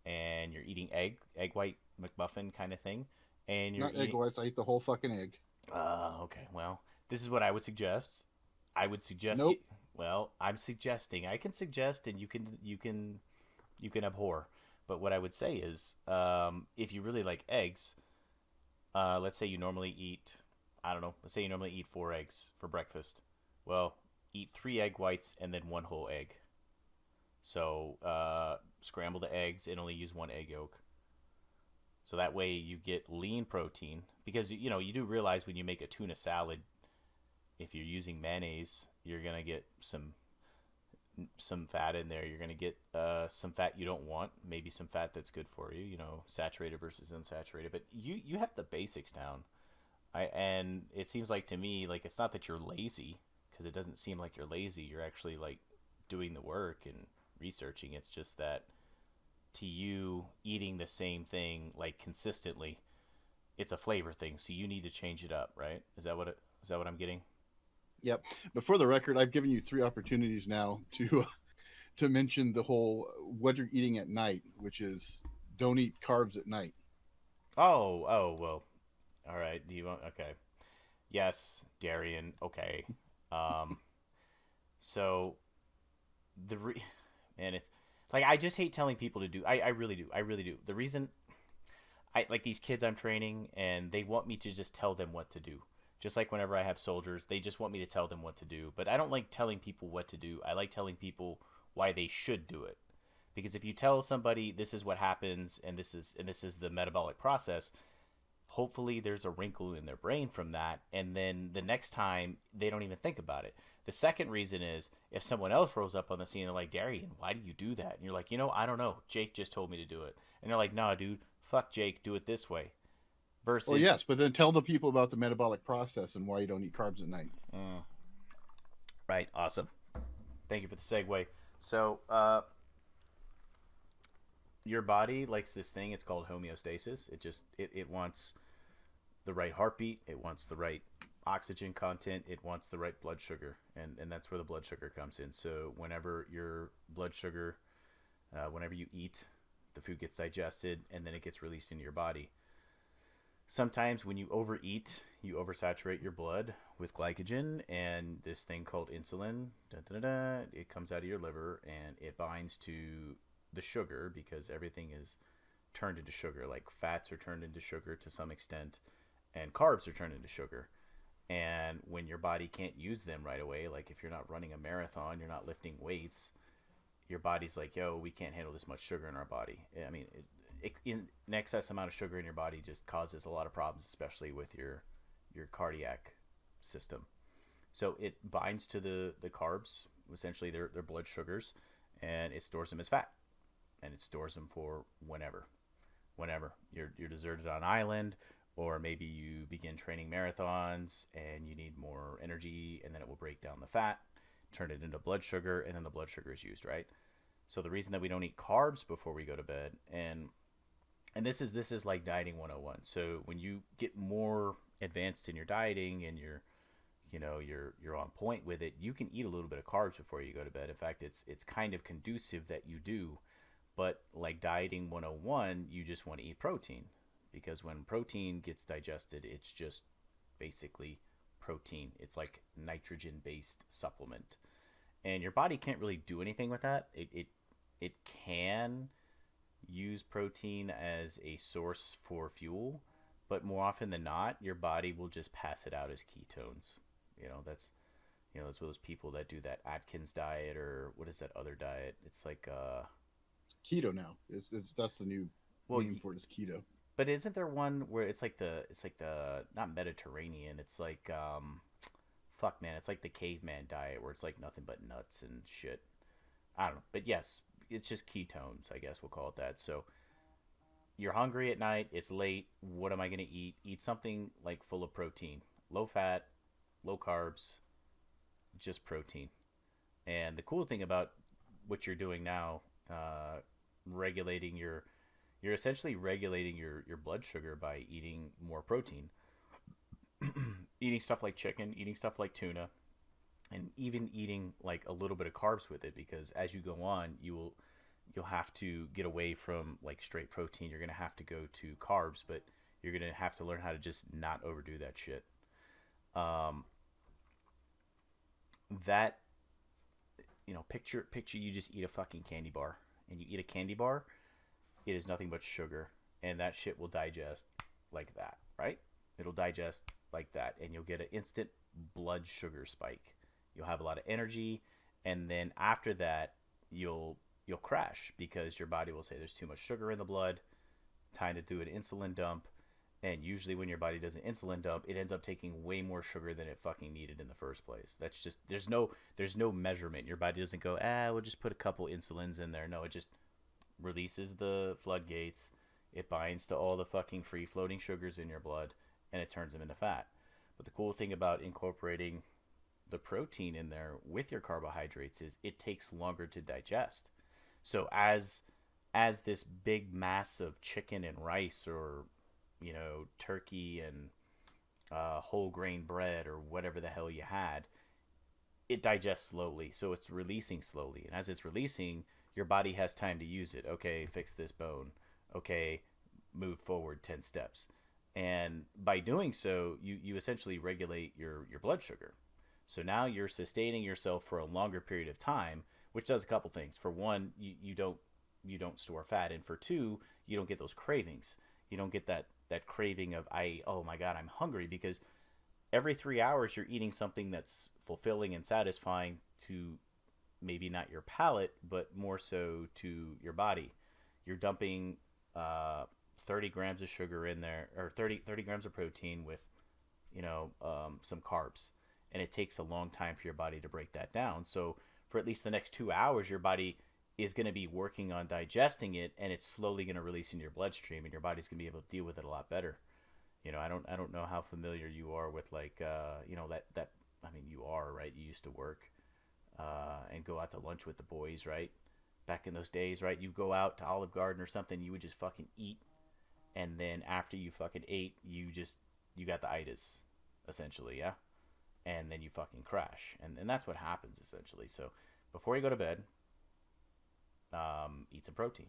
and you're eating egg white McMuffin kind of thing, and you're Not egg eating. whites. I eat the whole fucking egg. Okay, well, this is what I would suggest. I would suggest. Nope. Well, I'm suggesting. I can suggest, and you can abhor. But what I would say is, if you really like eggs, let's say you normally eat, I don't know, let's say you normally eat 4 eggs for breakfast. Well, eat 3 egg whites and then one whole egg. So scramble the eggs and only use one egg yolk. So that way you get lean protein because you do realize when you make a tuna salad, if you're using mayonnaise, you're gonna get some fat in there. You're gonna get some fat you don't want, maybe some fat that's good for you. Saturated versus unsaturated. But you have the basics down. And it seems like to me like it's not that you're lazy because it doesn't seem like you're lazy. You're actually like doing the work and researching. It's just that to you eating the same thing like consistently, it's a flavor thing. So you need to change it up, right? Is that what I'm getting? Yep. But for the record, I've given you 3 opportunities now to mention the whole what you're eating at night, which is don't eat carbs at night. Oh, well. All right. Do you want? Okay. Yes, Darian. Okay. Um. So the re- man, it's Like, I just hate telling people to do. I really do. I really do. The reason I like these kids I'm training, and they want me to just tell them what to do. Just like whenever I have soldiers, they just want me to tell them what to do. But I don't like telling people what to do. I like telling people why they should do it. Because if you tell somebody this is what happens and this is the metabolic process, hopefully there's a wrinkle in their brain from that, and then the next time they don't even think about it. The second reason is if someone else rolls up on the scene and they're like, Darian, why do you do that? And you're like, I don't know, Jake just told me to do it. And they're like, nah, dude, fuck Jake, do it this way. Well, Versus yes, but then tell the people about the metabolic process and why you don't eat carbs at night. right, awesome, thank you for the segue. So your body likes this thing, it's called homeostasis. It wants the right heartbeat, it wants the right oxygen content, it wants the right blood sugar, and that's where the blood sugar comes in. So whenever your blood sugar, whenever you eat, the food gets digested and then it gets released into your body. Sometimes when you overeat, you oversaturate your blood with glycogen and this thing called insulin. It comes out of your liver and it binds to the sugar, because everything is turned into sugar. Like fats are turned into sugar to some extent, and carbs are turned into sugar. And when your body can't use them right away, like if you're not running a marathon, you're not lifting weights, your body's like, yo, we can't handle this much sugar in our body. I mean, in excess amount of sugar in your body just causes a lot of problems, especially with your cardiac system. So it binds to the carbs, essentially their blood sugars, and it stores them as fat, and it stores them for whenever you're deserted on an island, or maybe you begin training marathons and you need more energy, and then it will break down the fat, turn it into blood sugar, and then the blood sugar is used, right? So the reason that we don't eat carbs before we go to bed, and this is like dieting 101. So when you get more advanced in your dieting and you're on point with it, you can eat a little bit of carbs before you go to bed. In fact, it's kind of conducive that you do. But like dieting 101, you just want to eat protein, because when protein gets digested, it's just basically protein. It's like nitrogen based supplement, and your body can't really do anything with that. It can use protein as a source for fuel, but more often than not, your body will just pass it out as ketones. That's those people that do that Atkins diet, or what is that other diet? It's like Keto now. That's the new well, name for it is keto. but isn't there one where it's like the not Mediterranean? It's like fuck man, it's like the caveman diet where it's like nothing but nuts and shit. I don't know, but yes, it's just ketones, I guess we'll call it that. So you're hungry at night, it's late. What am I going to eat? Eat something like full of protein, low fat, low carbs, just protein. And the cool thing about what you're doing now, regulating you're essentially regulating your blood sugar by eating more protein, eating stuff like chicken, eating stuff like tuna, and even eating like a little bit of carbs with it, because as you go on, you'll have to get away from like straight protein. You're going to have to go to carbs, but you're going to have to learn how to just not overdo that shit. Um, that picture you just eat a fucking candy bar, and you eat a candy bar, it is nothing but sugar, and that shit will digest like that, right? It'll digest like that, and you'll get an instant blood sugar spike. You'll have a lot of energy, and then after that, you'll crash, because your body will say there's too much sugar in the blood, time to do an insulin dump. And usually when your body does an insulin dump, it ends up taking way more sugar than it fucking needed in the first place. That's just there's no measurement. Your body doesn't go, we'll just put a couple insulins in there. No, it just releases the floodgates. It binds to all the fucking free floating sugars in your blood, and it turns them into fat. But the cool thing about incorporating the protein in there with your carbohydrates is it takes longer to digest. So as this big mass of chicken and rice, or turkey and whole grain bread, or whatever the hell you had, it digests slowly, so it's releasing slowly. And as it's releasing, your body has time to use it. Okay, fix this bone. Okay, move forward 10 steps. And by doing so, you essentially regulate your blood sugar. So now you're sustaining yourself for a longer period of time which does a couple things. For one, you don't store fat, and for two, you don't get those cravings. You don't get that craving of oh my god, I'm hungry, because every 3 hours you're eating something that's fulfilling and satisfying to maybe not your palate, but more so to your body. You're dumping 30 grams of sugar in there, or 30 grams of protein with, some carbs. And it takes a long time for your body to break that down. So for at least the next 2 hours, your body is going to be working on digesting it, and it's slowly going to release into your bloodstream, and your body's going to be able to deal with it a lot better. I don't know how familiar you are with, like, that. I mean, you are, right? You used to work and go out to lunch with the boys, right? Back in those days, right? You go out to Olive Garden or something, you would just fucking eat, and then after you fucking ate, you got the itis, essentially, yeah. And then you fucking crash, and that's what happens essentially. So before you go to bed, eat some protein,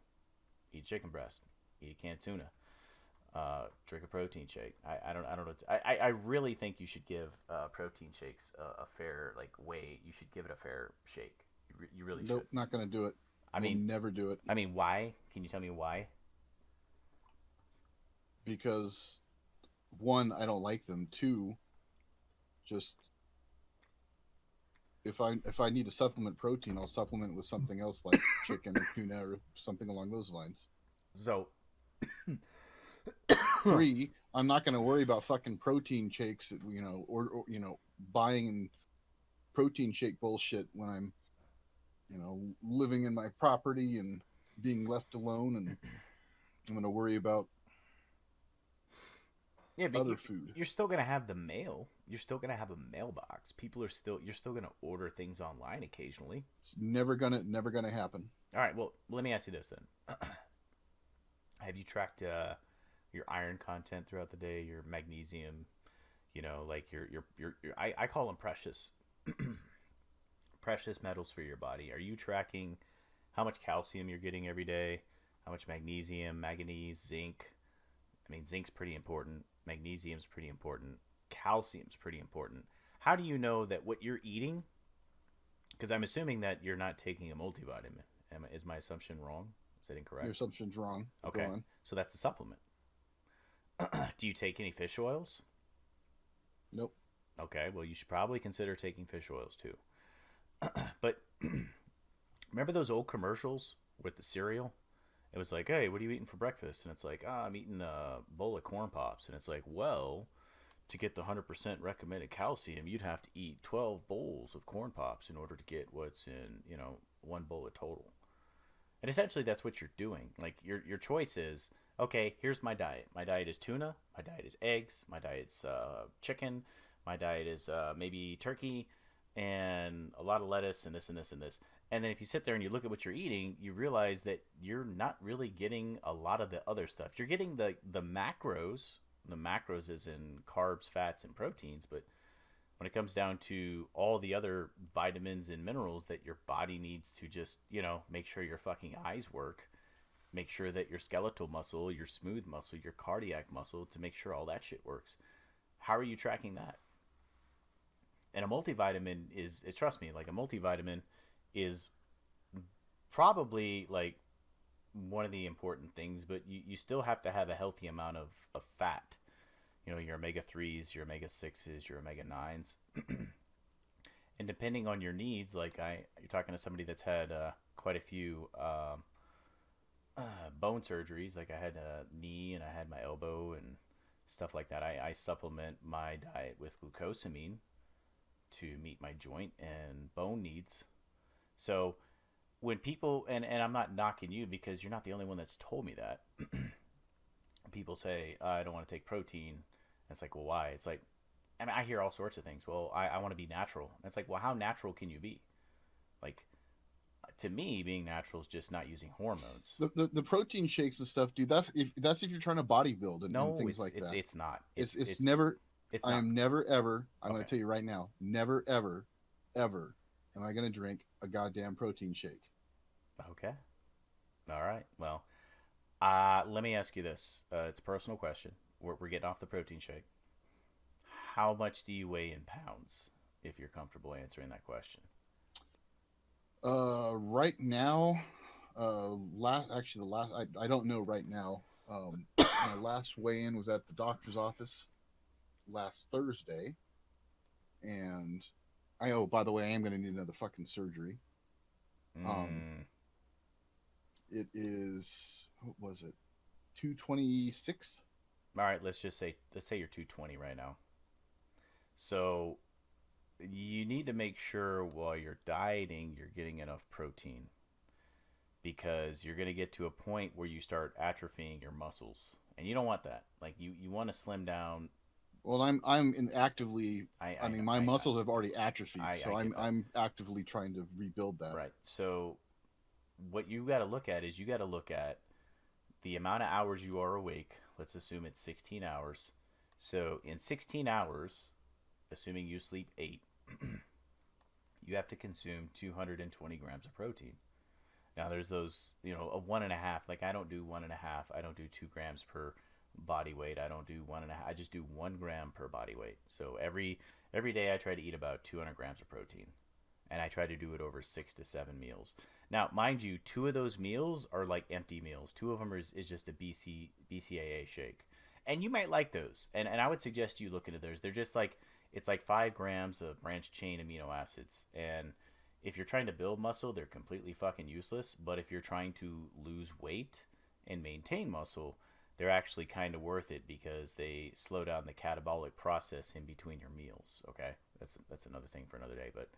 eat chicken breast, eat a canned tuna, drink a protein shake. I don't know. I really think you should give protein shakes a fair, like, weight. You should give it a fair shake. You really Nope, should. not going to do it. I mean, will never do it. I mean, why? Can you tell me why? Because one, I don't like them. Two, just if I need to supplement protein, I'll supplement with something else like chicken or tuna or something along those lines. So, Three, I'm not going to worry about fucking protein shakes, or buying protein shake bullshit when I'm, living in my property and being left alone, and I'm going to worry about yeah, but other food. you're still gonna have the mail. You're still gonna have a mailbox. You're still gonna order things online occasionally. It's never gonna happen. All right. Well, let me ask you this then. Have you tracked your iron content throughout the day? Your magnesium, like your I call them precious precious metals for your body. Are you tracking how much calcium you're getting every day? How much magnesium, manganese, zinc? I mean, zinc's pretty important. Magnesium's pretty important. Calcium's pretty important. How do you know that what you're eating? Because I'm assuming that you're not taking a multivitamin. Is my assumption wrong? Is that incorrect? Your assumption's wrong. Okay, so that's a supplement. Do you take any fish oils? Nope. Okay, well, you should probably consider taking fish oils too. But remember those old commercials with the cereal? It was like, hey, what are you eating for breakfast? And it's like, I'm eating a bowl of corn pops. And it's like, well, to get the 100% recommended calcium, you'd have to eat 12 bowls of corn pops in order to get what's in, one bowl of total. And essentially that's what you're doing. Like, your choice is, okay, here's my diet. My diet is tuna. My diet is eggs. My diet's chicken. My diet is maybe turkey and a lot of lettuce and this and this and this. And then if you sit there and you look at what you're eating, you realize that you're not really getting a lot of the other stuff. You're getting the macros. The macros is in carbs, fats, and proteins. But when it comes down to all the other vitamins and minerals that your body needs to just, make sure your fucking eyes work, make sure that your skeletal muscle, your smooth muscle, your cardiac muscle, to make sure all that shit works. How are you tracking that? And a multivitamin trust me, like, a multivitamin is probably, like, one of the important things, but you still have to have a healthy amount of fat. Your omega-3s, your omega-6s, your omega-9s. And depending on your needs, like, you're talking to somebody that's had quite a few bone surgeries. Like, I had a knee and I had my elbow and stuff like that. I supplement my diet with glucosamine to meet my joint and bone needs. So when people, and I'm not knocking you because you're not the only one that's told me that. People say, I don't want to take protein. And it's like, well, why? It's like, I mean, I hear all sorts of things. Well, I want to be natural. And it's like, well, how natural can you be? Like, to me, being natural is just not using hormones. The protein shakes and stuff, dude. That's if you're trying to bodybuild and things like that. It's not. It's never. It's I not. am never ever. I'm Okay. going to tell you right now. Never ever, ever am I going to drink a goddamn protein shake. Okay. All right. Well, let me ask you this. It's a personal question. We're getting off the protein shake. How much do you weigh in pounds, if you're comfortable answering that question? Right now, the last I don't know right now. My last weigh-in was at the doctor's office last Thursday, and oh, by the way, I am going to need another fucking surgery. Um, Mm. it is, what was it, 226? All right, let's say you're 220 right now. So you need to make sure while you're dieting you're getting enough protein because you're going to get to a point where you start atrophying your muscles and you don't want that. Like you want to slim down. Well, I'm in actively. I I know mean, my I muscles have already atrophied, I so get that. I'm actively trying to rebuild that. Right. So what you got to look at is you got to look at the amount of hours you are awake. Let's assume it's 16 hours. So in 16 hours, assuming you sleep 8, you have to consume 220 grams of protein. Now there's those, a 1.5. Like I don't do 1.5. I don't do 2 grams per body weight. I don't do 1.5. I just do 1 gram per body weight. So every day I try to eat about 200 grams of protein, and I try to do it over 6 to 7 meals. Now, mind you, 2 of those meals are like empty meals. 2 of them is just a BCAA shake, and you might like those. And I would suggest you look into those. They're just like it's like 5 grams of branched chain amino acids, and if you're trying to build muscle, they're completely fucking useless. But if you're trying to lose weight and maintain muscle, they're actually kind of worth it because they slow down the catabolic process in between your meals. Okay, that's another thing for another day. But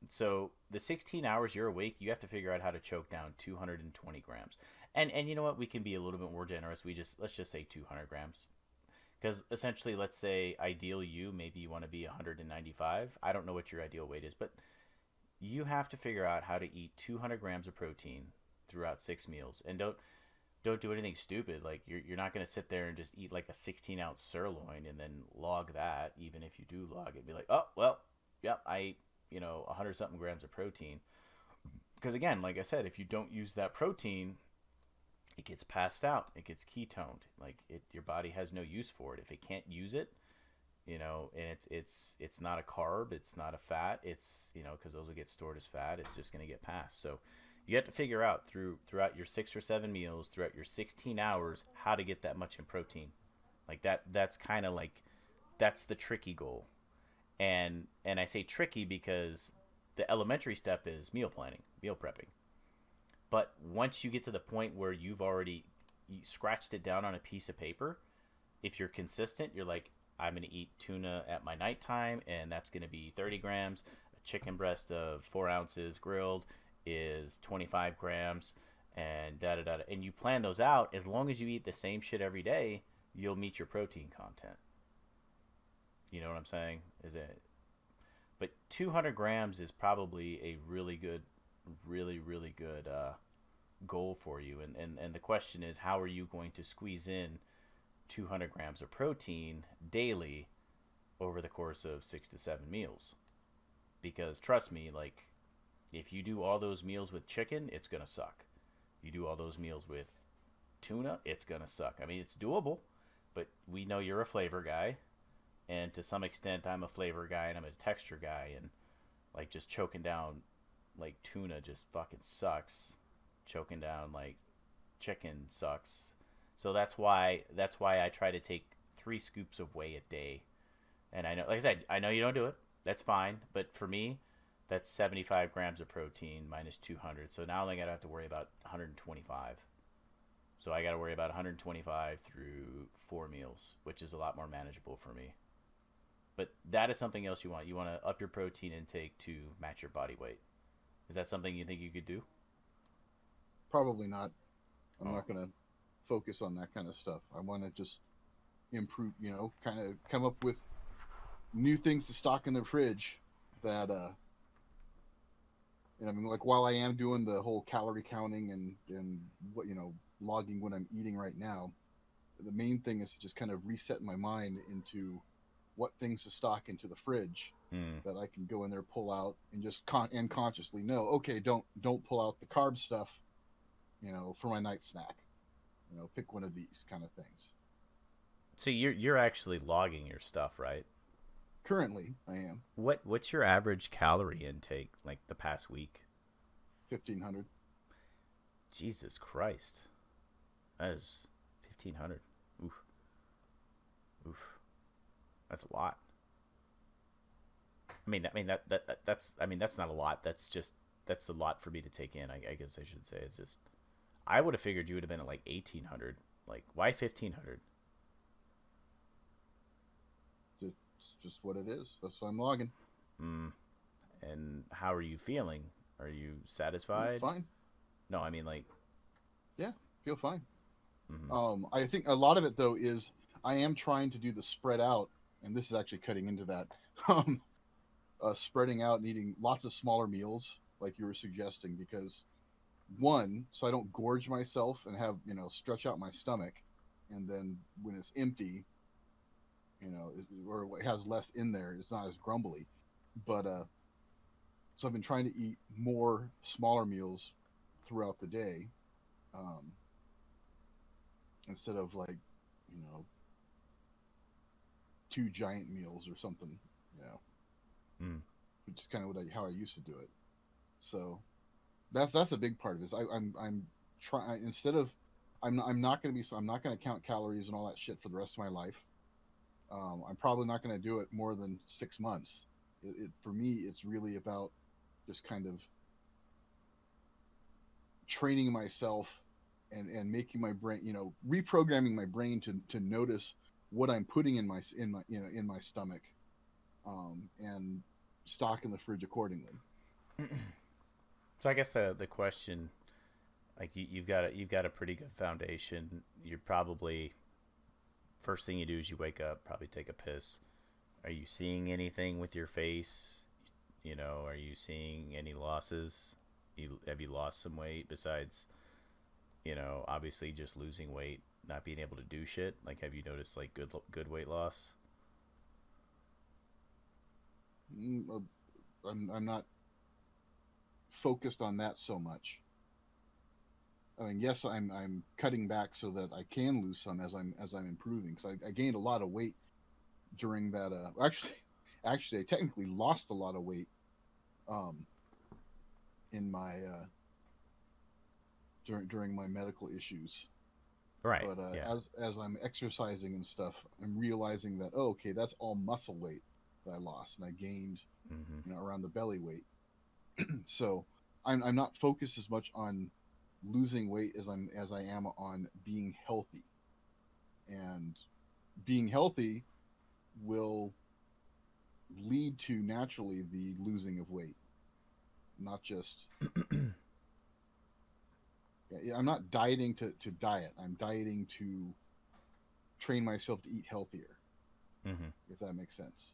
so the 16 hours you're awake, you have to figure out how to choke down 220 grams. And you know what? We can be a little bit more generous. Let's just say 200 grams. Because essentially, let's say ideal you, maybe you want to be 195. I don't know what your ideal weight is, but you have to figure out how to eat 200 grams of protein throughout 6 meals, and don't do anything stupid. Like you're not going to sit there and just eat like a 16-ounce sirloin and then log that. Even if you do log it, be like, oh well, yep, I ate 100 something grams of protein. Because again, like I said, if you don't use that protein, it gets passed out. It gets ketoned. Like your body has no use for it. If it can't use it, and it's not a carb, it's not a fat. It's because those will get stored as fat. It's just going to get passed. So you have to figure out throughout your 6 or 7 meals, throughout your 16 hours, how to get that much in protein. Like that. That's kind of like that's the tricky goal. And I say tricky because the elementary step is meal planning, meal prepping. But once you get to the point where you scratched it down on a piece of paper, if you're consistent, you're like, I'm going to eat tuna at my nighttime, and that's going to be 30 grams. A chicken breast of 4 ounces grilled is 25 grams, and da da da. And you plan those out. As long as you eat the same shit every day, you'll meet your protein content. You know what I'm saying? Is it? But 200 grams is probably a really good goal for you. And the question is, how are you going to squeeze in 200 grams of protein daily over the course of 6 to 7 meals? Because trust me, like if you do all those meals with chicken, it's gonna suck. You do all those meals with tuna, it's gonna suck. I mean, it's doable, but we know you're a flavor guy, and to some extent, I'm a flavor guy and I'm a texture guy, and like just choking down like tuna just fucking sucks. Choking down like chicken sucks. So that's why I try to take 3 scoops of whey a day. And I know, like I said, I know you don't do it. That's fine. But for me, that's 75 grams of protein minus 200. So now I gotta have to worry about 125. So I gotta worry about 125 through 4 meals, which is a lot more manageable for me. But that is something else you want. You want to up your protein intake to match your body weight. Is that something you think you could do? Probably not. I'm Oh, not going to focus on that kind of stuff. I want to just improve, kind of come up with new things to stock in the fridge that I mean, like while I am doing the whole calorie counting and what logging what I'm eating right now, the main thing is to just kind of reset my mind into what things to stock into the fridge hmm. that I can go in there, pull out, and just and consciously know, okay, don't pull out the carb stuff, for my night snack. Pick one of these kind of things. So you're actually logging your stuff, right? Currently, I am What's your average calorie intake like the past week? 1,500. Jesus Christ, that is 1,500. Oof, oof, that's a lot. That's not a lot. That's a lot for me to take in. I guess I should say. It's just I would have figured you would have been at like 1,800. Like why 1,500? It's just what it is. That's why I'm logging. Mm. And how are you feeling? Are you I'm satisfied? fine. No, I mean like. Yeah, feel fine. Mm-hmm. I think a lot of it though is I am trying to do the spread out, and this is actually cutting into that. Um, Spreading out and eating lots of smaller meals, like you were suggesting, because one, so I don't gorge myself and have stretch out my stomach, and then when it's empty, or it has less in there, it's not as grumbly. But so I've been trying to eat more smaller meals throughout the day, um, instead of like you know two giant meals or something, you know, Mm. which is kind of how I used to do it. So that's a big part of this. I'm trying instead of I'm not going to be I'm not going to count calories and all that shit for the rest of my life. I'm probably not going to do it more than 6 months. For me, it's really about just kind of training myself and making my brain, reprogramming my brain to notice what I'm putting in my stomach, and stocking the fridge accordingly. So I guess the question, like you've got a pretty good foundation. You're probably first thing you do is you wake up, probably take a piss. Are you seeing anything with your face? Are you seeing any losses? Have you lost some weight besides, obviously just losing weight, not being able to do shit? Like, have you noticed like good weight loss? I'm not focused on that so much. I mean, yes, I'm cutting back so that I can lose some as I'm improving. Because I gained a lot of weight during that. Actually, I technically lost a lot of weight, um, in my during my medical issues. Right. But Yeah. as I'm exercising and stuff, I'm realizing that, oh, okay, that's all muscle weight that I lost, and I gained Mm-hmm. around the belly weight. So I'm not focused as much on losing weight as I am on being healthy. And being healthy will lead to naturally the losing of weight, not just. Yeah, I'm not dieting to diet. I'm dieting to train myself to eat healthier, Mm-hmm. if that makes sense.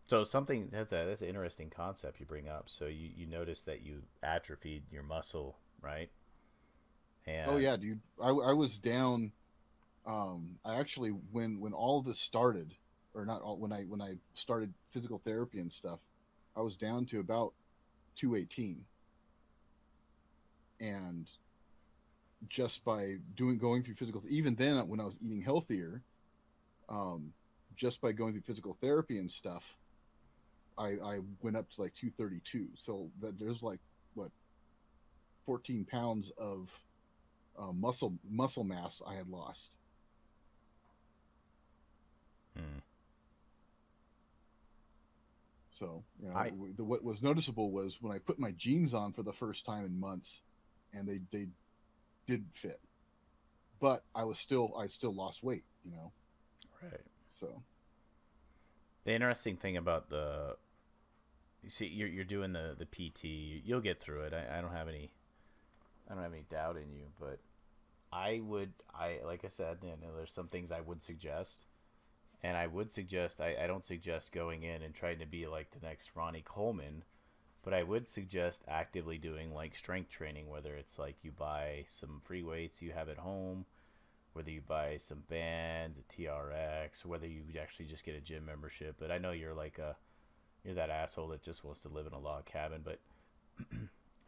So something that's an interesting concept you bring up. So you notice that you atrophied your muscle, right? Oh And yeah, dude. I was down. I actually when all this started, or not all, when I started physical therapy and stuff, I was down to about 218, and just by going through physical, even then when I was eating healthier, um, just by going through physical therapy and stuff, I went up to like 232. So that there's like what 14 pounds of muscle mass I had lost. mm, So I what was noticeable was when I put my jeans on for the first time in months, and they did fit, but I still lost weight. right. So The interesting thing about the you see you're doing the PT. You'll get through it. I don't have any doubt in you, but I like I said, there's some things I would suggest. And I would suggest I don't suggest going in and trying to be like the next Ronnie Coleman, but I would suggest actively doing like strength training, whether it's like you buy some free weights you have at home, whether you buy some bands, a TRX, or whether you actually just get a gym membership. But I know you're that asshole that just wants to live in a log cabin, but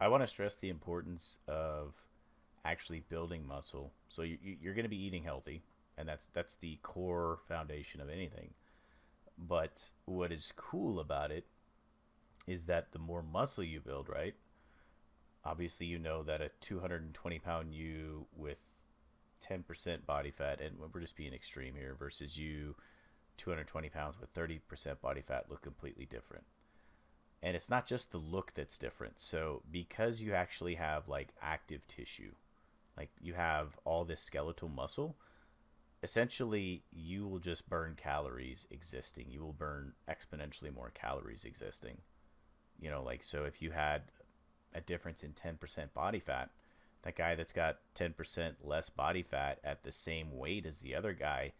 I want to stress the importance of actually building muscle. So you're going to be eating healthy, and that's the core foundation of anything. But what is cool about it is that the more muscle you build, right? Obviously, you know that a 220-pound you with 10% body fat, and we're just being extreme here, versus you 220 pounds with 30% body fat look completely different. And it's not just the look that's different. So because you actually have like active tissue, like you have all this skeletal muscle, essentially you will just burn calories existing. You will burn exponentially more calories existing. You know, like, so if you had a difference in 10% body fat, that guy that's got 10% less body fat at the same weight as the other guy,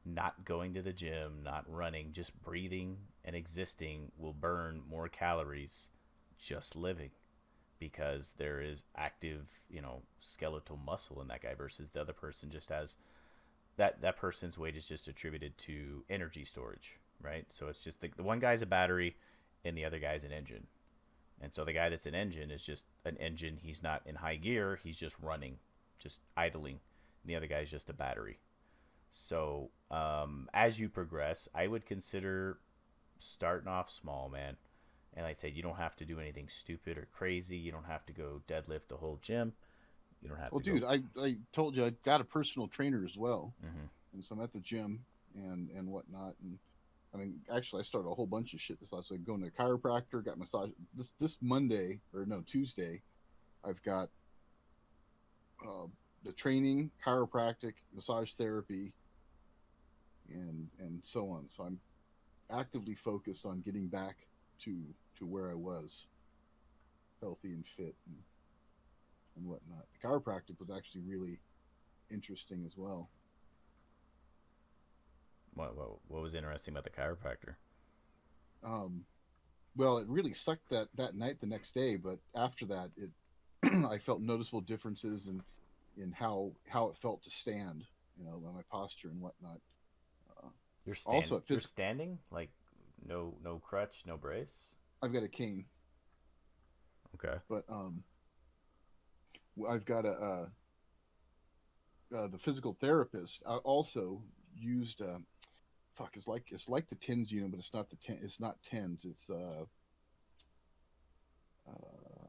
not going to the gym, not running, just breathing and existing, will burn more calories just living, because there is active, you know, skeletal muscle in that guy, versus the other person just has that person's weight is just attributed to energy storage, right? So it's just the one guy's a battery and the other guy's an engine. And so the guy that's an engine is just an engine. He's not in high gear. He's just running, just idling. And the other guy's just a battery. So as you progress, I would consider starting off small, man. And like I said, you don't have to do anything stupid or crazy. You don't have to go deadlift the whole gym. You don't have Well, to dude, go. I told you I got a personal trainer as well, Mm-hmm. and so I'm at the gym and whatnot. And I mean, actually, I started a whole bunch of shit this last week. Going to a chiropractor, got massage. This Monday, or no, Tuesday, I've got the training, chiropractic, massage therapy, and so on. So I'm actively focused on getting back to where I was, healthy and fit and whatnot. The chiropractic was actually really interesting as well. What was interesting about the chiropractor? Um, well, it really sucked that night the next day, but after that, it I felt noticeable differences in how it felt to stand, my posture and whatnot. Uh, Also, at You're physical, standing, like no crutch, no brace. I've got a cane, Okay. but I've got the physical therapist also used fuck, it's like the tens unit, but it's not tens, it's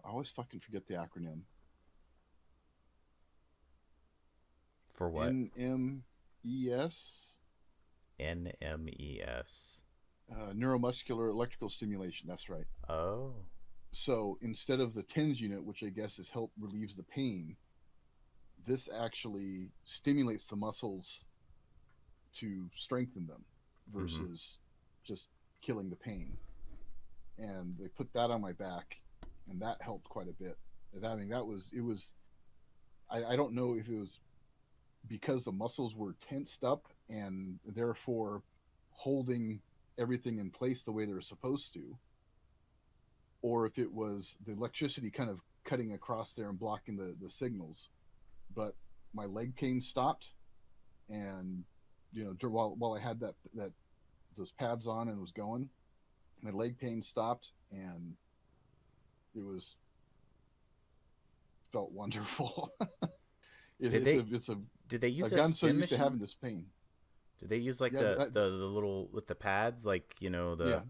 I always fucking forget the acronym. For what? NMES. NMES. Neuromuscular electrical stimulation, that's right. Oh. So instead of the tens unit, which I guess is help relieves the pain, this actually stimulates the muscles to strengthen them Mm-hmm. versus just killing the pain. And they put that on my back, and that helped quite a bit. I mean, it was. I don't know if it was because the muscles were tensed up and therefore holding everything in place the way they're supposed to, or if it was the electricity kind of cutting across there and blocking the signals. But my leg pain stopped, and while I had that those pads on and was going, my leg pain stopped, and it was felt wonderful. Did It's they did they use I've a gotten so stim used to machine? having this pain. Did they use like Yeah, the little with the pads, like, you know, yeah. the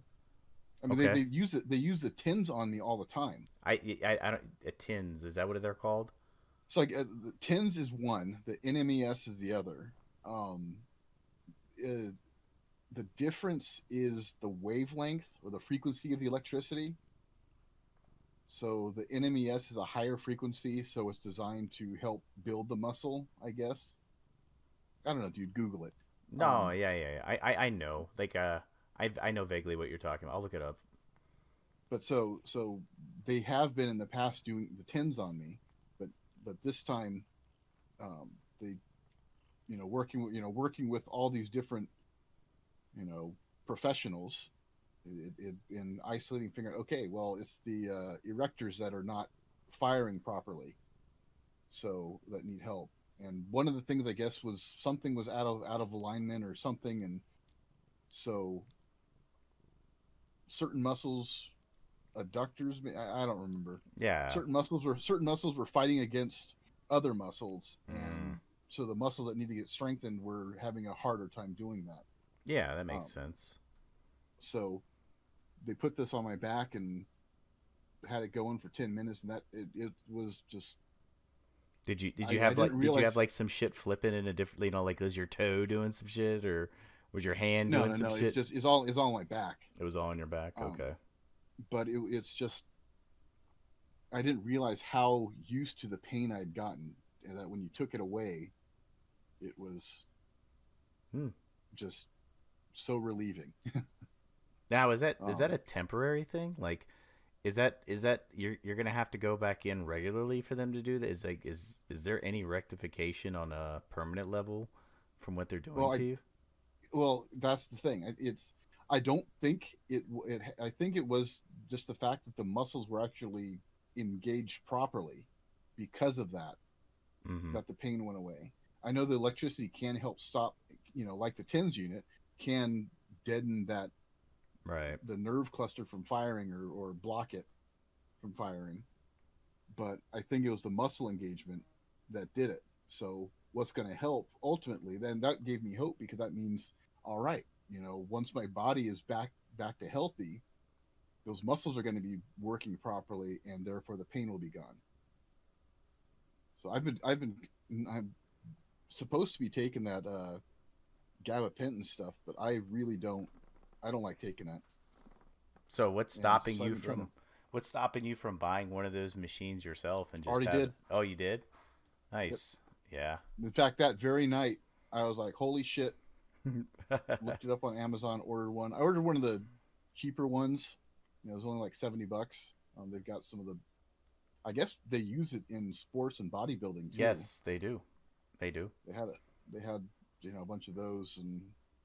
I mean, okay. they use it. They use the tins on me all the time. I don't tins, is that what they're called? It's like the tins is one, the NMES is the other. Um, uh, the difference is the wavelength or the frequency of the electricity. So the NMES is a higher frequency, so it's designed to help build the muscle, I guess. I don't know, dude. Google it. No, Um, yeah. I know. Like I know vaguely what you're talking about. I'll look it up. but so they have been in the past doing the tins on me, but this time, they working with all these different professionals, in isolating, figuring, okay, well, it's the erectors that are not firing properly, so that need help. And one of the things, I guess, was something was out of alignment or something, and so certain muscles, adductors, I don't remember, Yeah. certain muscles were fighting against other muscles, Mm, and so the muscles that need to get strengthened were having a harder time doing that. yeah, that makes Um, sense. So they put this on my back and had it going for 10 minutes, and it was just Did you I have didn't did you have realize. like some shit flipping in a different, like, was your toe doing some shit, or was your hand No, doing no, some no. It's shit? just it's all on my back. It was all on your back. Um, Okay. but it's just I didn't realize how used to the pain I'd gotten, and that when you took it away, it was Hmm. just so relieving. Now, is that Um, a temporary thing? Like, is that you're gonna have to go back in regularly for them to do that? Is there any rectification on a permanent level from what they're doing well, to you? that's the thing. It's I don't think it. I think it was just the fact that the muscles were actually engaged properly because of that Mm-hmm. that the pain went away. I know the electricity can help stop, like the TENS unit can deaden that Right. the nerve cluster from firing or block it from firing. But I think it was the muscle engagement that did it. So what's going to help ultimately? Then that gave me hope because that means all right, once my body is back to healthy, those muscles are going to be working properly, and therefore the pain will be gone. So I'm supposed to be taking that gabapentin stuff, but I don't like taking that. So what's And stopping so I've you been trying to. from buying one of those machines yourself and just Already have? did. Oh, you did? Yep. Nice. Yeah. In fact, that very night, I was like, "Holy shit!" Looked it up on Amazon, ordered one. I ordered one of the cheaper ones. It was only like $70. They've got some of the. I guess they use it in sports and bodybuilding too. Yes, they do. They do. They had a they had a bunch of those and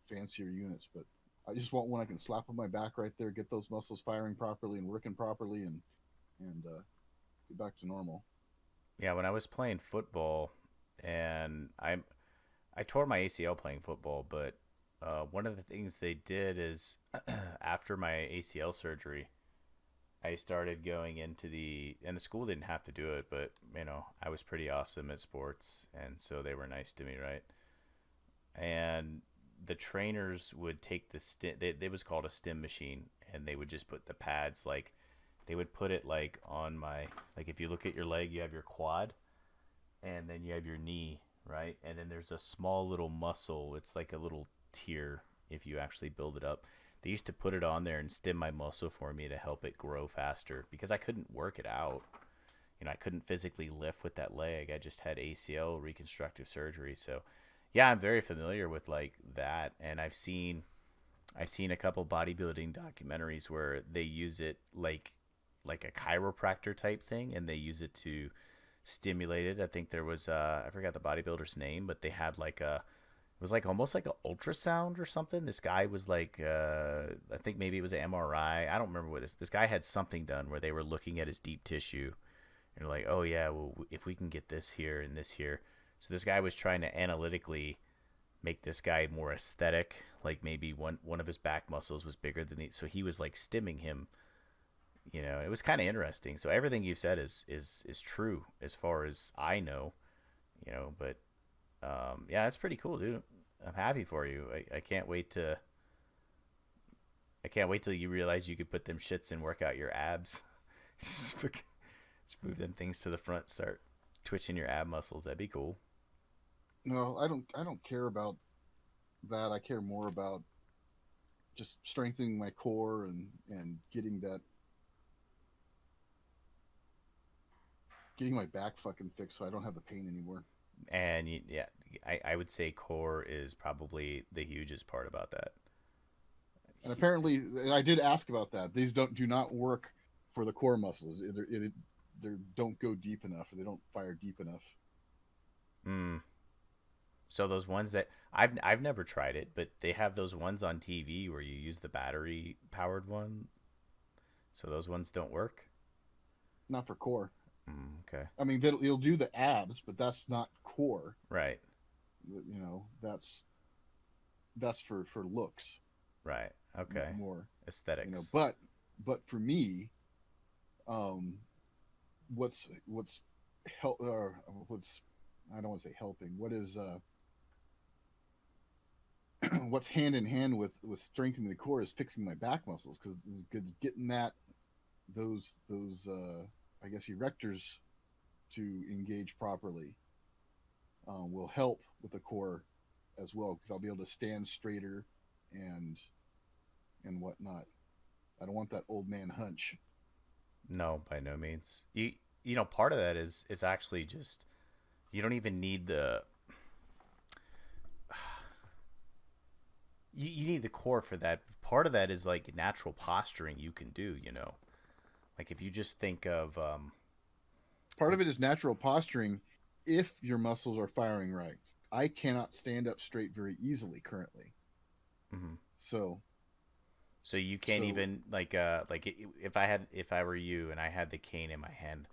fancier units, but I just want one I can slap on my back right there, get those muscles firing properly and working properly, and get back to normal. Yeah, when I was playing football, and I tore my ACL playing football, but one of the things they did is after my ACL surgery, I started going into and the school didn't have to do it, but I was pretty awesome at sports, and so they were nice to me, right? And the trainers would take the stim. They was called a stim machine, and they would just put the pads, like, they would put it like on my, like, if you look at your leg, you have your quad, and then you have your knee, right? And then there's a small little muscle. It's like a little tear if you actually build it up. They used to put it on there and stim my muscle for me to help it grow faster because I couldn't work it out. I couldn't physically lift with that leg. I just had ACL reconstructive surgery. So, yeah, I'm very familiar with like that, and I've seen a couple bodybuilding documentaries where they use it like a chiropractor type thing, and they use it to stimulate it. I think there was I forgot the bodybuilder's name, but they had like a it was like almost like an ultrasound or something. This guy was like I think maybe it was an MRI. I don't remember what this guy had something done where they were looking at his deep tissue and like, oh yeah, well, if we can get this here and this here. So this guy was trying to analytically make this guy more aesthetic. Like maybe one of his back muscles was bigger than the, so he was like stimming him. It was kind of interesting. So everything you've said is true as far as I know. But yeah, that's pretty cool, dude. I'm happy for you. I can't wait till you realize you could put them shits and work out your abs. just move them things to the front, start twitching your ab muscles. That'd be cool. No, I don't care about that. I care more about just strengthening my core and getting my back fucking fixed so I don't have the pain anymore. And yeah, I would say core is probably the hugest part about that. And apparently, I did ask about that. These do not work for the core muscles. They don't go deep enough, or they don't fire deep enough. Mm. So those ones that I've never tried it, but they have those ones on TV where you use the battery powered one. So those ones don't work. Not for core. Okay. I mean, it'll do the abs, but that's not core. Right. That's for looks Right. Okay. more. Aesthetics. But for me, um, what's help or what's I don't want to say helping. What is what's hand in hand with strengthening the core is fixing my back muscles because getting those I guess erectors to engage properly will help with the core as well because I'll be able to stand straighter and whatnot. I don't want that old man hunch. No, by no means. You know, part of that is actually just you don't even need the you need the core for that. Part of that is like natural posturing you can do. You know, like if you just think of Part of it is natural posturing if your muscles are firing right. I cannot stand up straight very easily currently. mhm. So So you can't so even if I were you and I had the cane in my hand,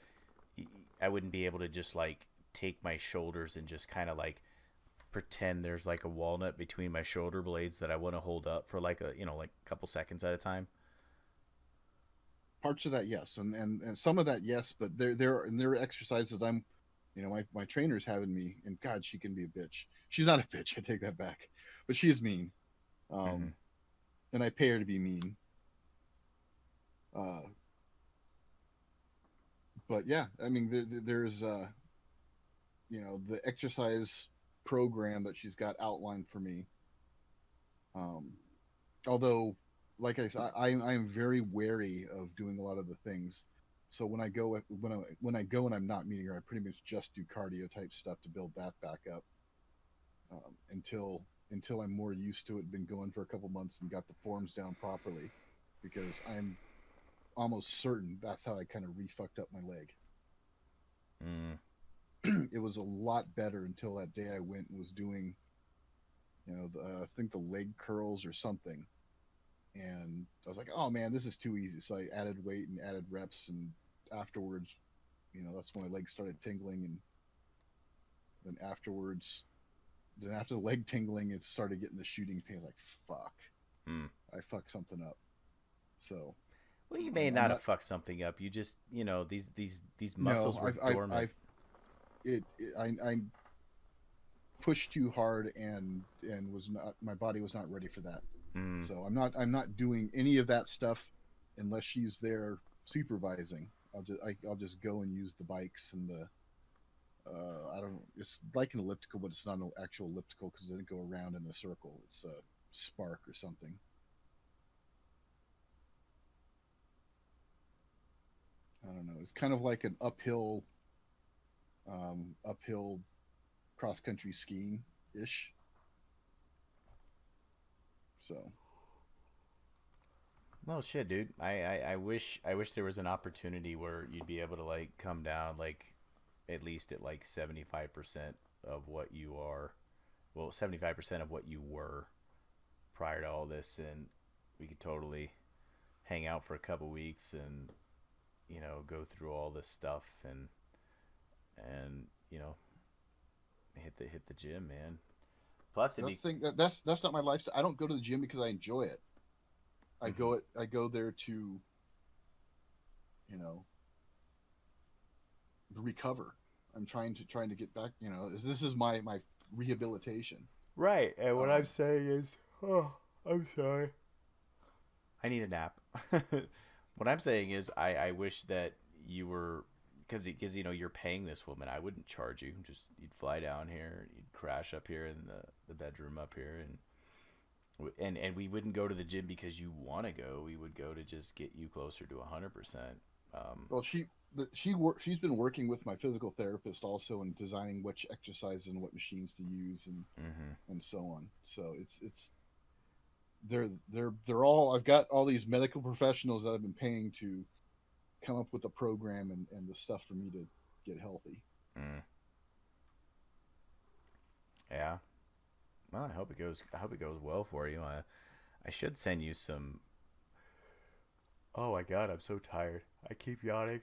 I wouldn't be able to just like take my shoulders and just kind of like pretend there's like a walnut between my shoulder blades that I want to hold up for like a like a couple seconds at a time. parts of that yes, and some of that yes, but there are exercises that I'm, my trainer's having me, and God, she can be a bitch. She's not a bitch. I take that back, but she is mean. Mm-hmm. Um, and I pay her to be mean. Uh, but yeah, I mean, there's the exercise program that she's got outlined for me. Um, although, like I said, I am very wary of doing a lot of the things. So when I go and I'm not meeting her, I pretty much just do cardio type stuff to build that back up until I'm more used to it. Been going for a couple months and got the forms down properly, because I'm almost certain that's how I kind of refucked up my leg. Mm. It was a lot better until that day I went and was doing, I think the leg curls or something, and I was like, oh man, this is too easy. So I added weight and added reps, and afterwards, that's when my legs started tingling, and then after the leg tingling, it started getting the shooting pain. I was like, fuck, Mm. I fucked something up. So Well, you may I'm not have not. fucked something up. You just these No, muscles were I dormant. I pushed too hard and was not my body was not ready for that. Mm. So I'm not doing any of that stuff unless she's there supervising. I'll just go and use the bikes and the I don't know. It's like an elliptical, but it's not an actual elliptical because it doesn't go around in a circle. It's a spark or something. I don't know. It's kind of like an uphill cross country skiing ish. So No shit, dude. I wish there was an opportunity where you'd be able to like come down like at least at like 75% of what you are. Well, 75% of what you were prior to all this, and we could totally hang out for a couple weeks and go through all this stuff and hit the gym, man. Plus, it'd that's be the thing. That's not my lifestyle. I don't go to the gym because I enjoy it. mm-hmm. I go there to you know recover. I'm trying to get back. This is my rehabilitation. Right. And what I'm Um, saying is, oh, I'm sorry. I need a nap. What I'm saying is, I wish that you were, because you're paying this woman. I wouldn't charge you. Just you'd fly down here, you'd crash up here in the bedroom up here, and we wouldn't go to the gym because you want to go. We would go to just get you closer to 100%. well, she's been working with my physical therapist also in designing which exercises and what machines to use Mm-hmm. and so on. So it's they're all I've got all these medical professionals that I've been paying to come up with a program and the stuff for me to get healthy. Mm. Yeah. Well, I hope it goes. I hope it goes well for you. I should send you some. Oh my god, I'm so tired. I keep yawning.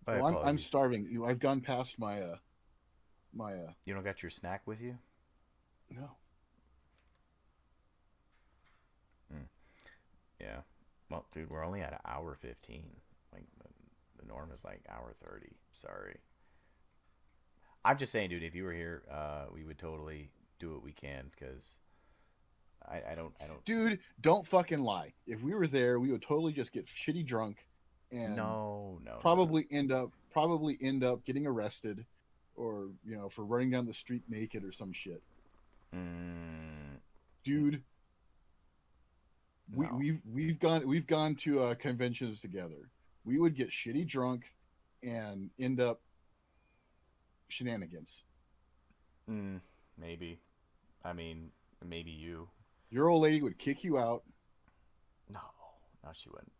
My Well, I'm apologies. starving. I've gone past my You don't got your snack with you? no. Mm. Yeah. Well, dude, we're only at an hour 15. Like the norm is like hour 30. Sorry. I'm just saying, dude. If you were here, we would totally do what we can because I don't. Dude, don't fucking lie. If we were there, we would totally just get shitty drunk and No, no, no, no. probably end up getting arrested, or for running down the street naked or some shit. Mm, Dude, we no. we've gone to conventions together. We would get shitty drunk and end up shenanigans. Maybe. I mean, maybe you. Your old lady would kick you out. No, no, she wouldn't.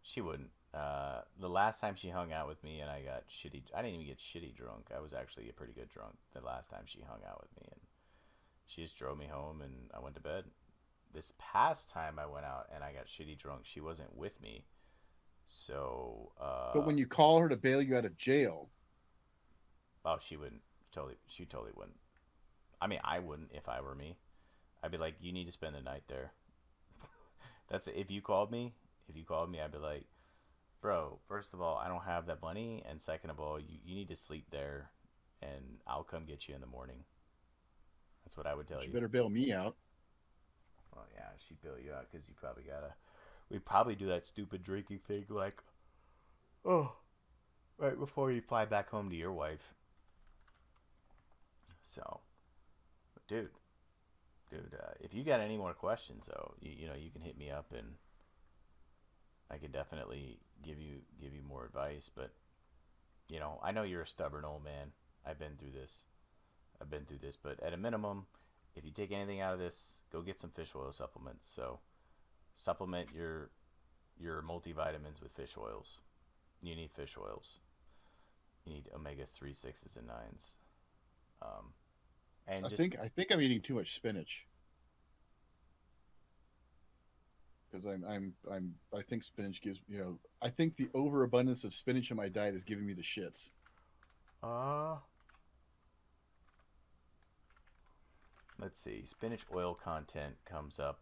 She wouldn't. The last time she hung out with me and I got shitty, I didn't even get shitty drunk. I was actually a pretty good drunk the last time she hung out with me, and she just drove me home and I went to bed. This past time I went out and I got shitty drunk, she wasn't with me, so But when you call her to bail you out of jail, oh, she wouldn't. Totally, she totally wouldn't. I mean, I wouldn't if I were me. I'd be like, you need to spend the night there. That's if you called me. If you called me, I'd be like, bro. First of all, I don't have that money, and second of all, you need to sleep there, and I'll come get you in the morning. That's what I would tell you you. better bail me out. Well, yeah, she'd bail you out because you probably gotta. We probably do that stupid drinking thing, like, oh, right before you fly back home to your wife. So, dude, if you got any more questions though, you can hit me up and I could definitely give you more advice. But I know you're a stubborn old man. I've been through this. I've been through this. But at a minimum, if you take anything out of this, go get some fish oil supplements. So supplement your multivitamins with fish oils. You need fish oils. You need omega 3, 6s, and 9s. Um, and I just think I think I'm eating too much spinach because I think spinach gives I think the overabundance of spinach in my diet is giving me the shits. uh let's see. Spinach oil content comes up.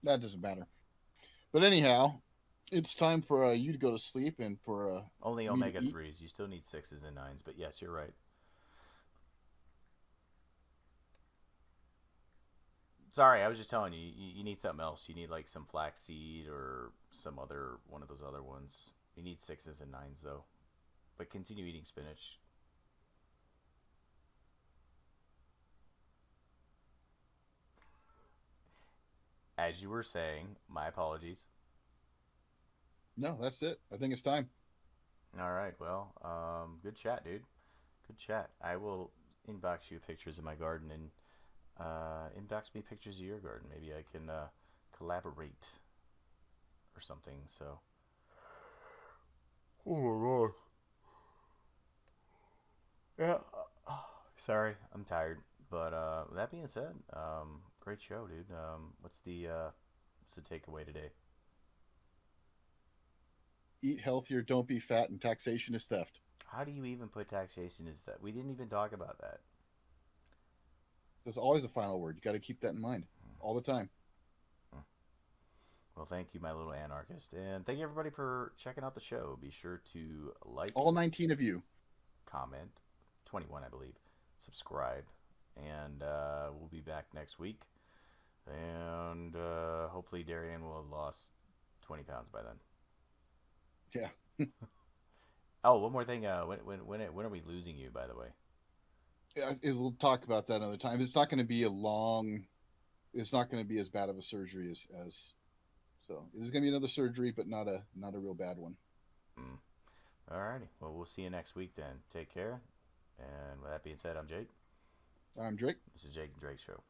That doesn't matter. But anyhow, it's time for you to go to sleep and for Only me to omega eat. threes. You still need 6s and 9s, but yes, you're right. Sorry, I was just telling you, you need something else. You need like some flaxseed or some other one of those other ones. You need 6s and 9s though. But continue eating spinach. As you were saying, my apologies. No, that's it. I think it's time. All right, well, good chat, dude. Good chat. I will inbox you pictures of my garden and inbox me pictures of your garden. Maybe I can collaborate or something. So. Oh my god. Yeah. Sorry, I'm tired. But that being said, great show, dude. What's the takeaway today? Eat healthier, don't be fat, and taxation is theft. How do you even put taxation is that? We didn't even talk about that. There's always a final word. You got to keep that in mind all the time. Well, thank you, my little anarchist, and thank you everybody for checking out the show. Be sure to like, All 19 of you. comment, 21, I believe, subscribe, and we'll be back next week. And hopefully Darian will have lost 20 pounds by then. Yeah. Oh, one more thing. When are we losing you, by the way? Yeah, we'll talk about that another time. It's not going to be a long. It's not going to be as bad of a surgery as. So it is going to be another surgery, but not a real bad one. Mm. Alrighty. Well, we'll see you next week then. Take care. And with that being said, I'm Jake. I'm Drake. This is Jake and Drake Show.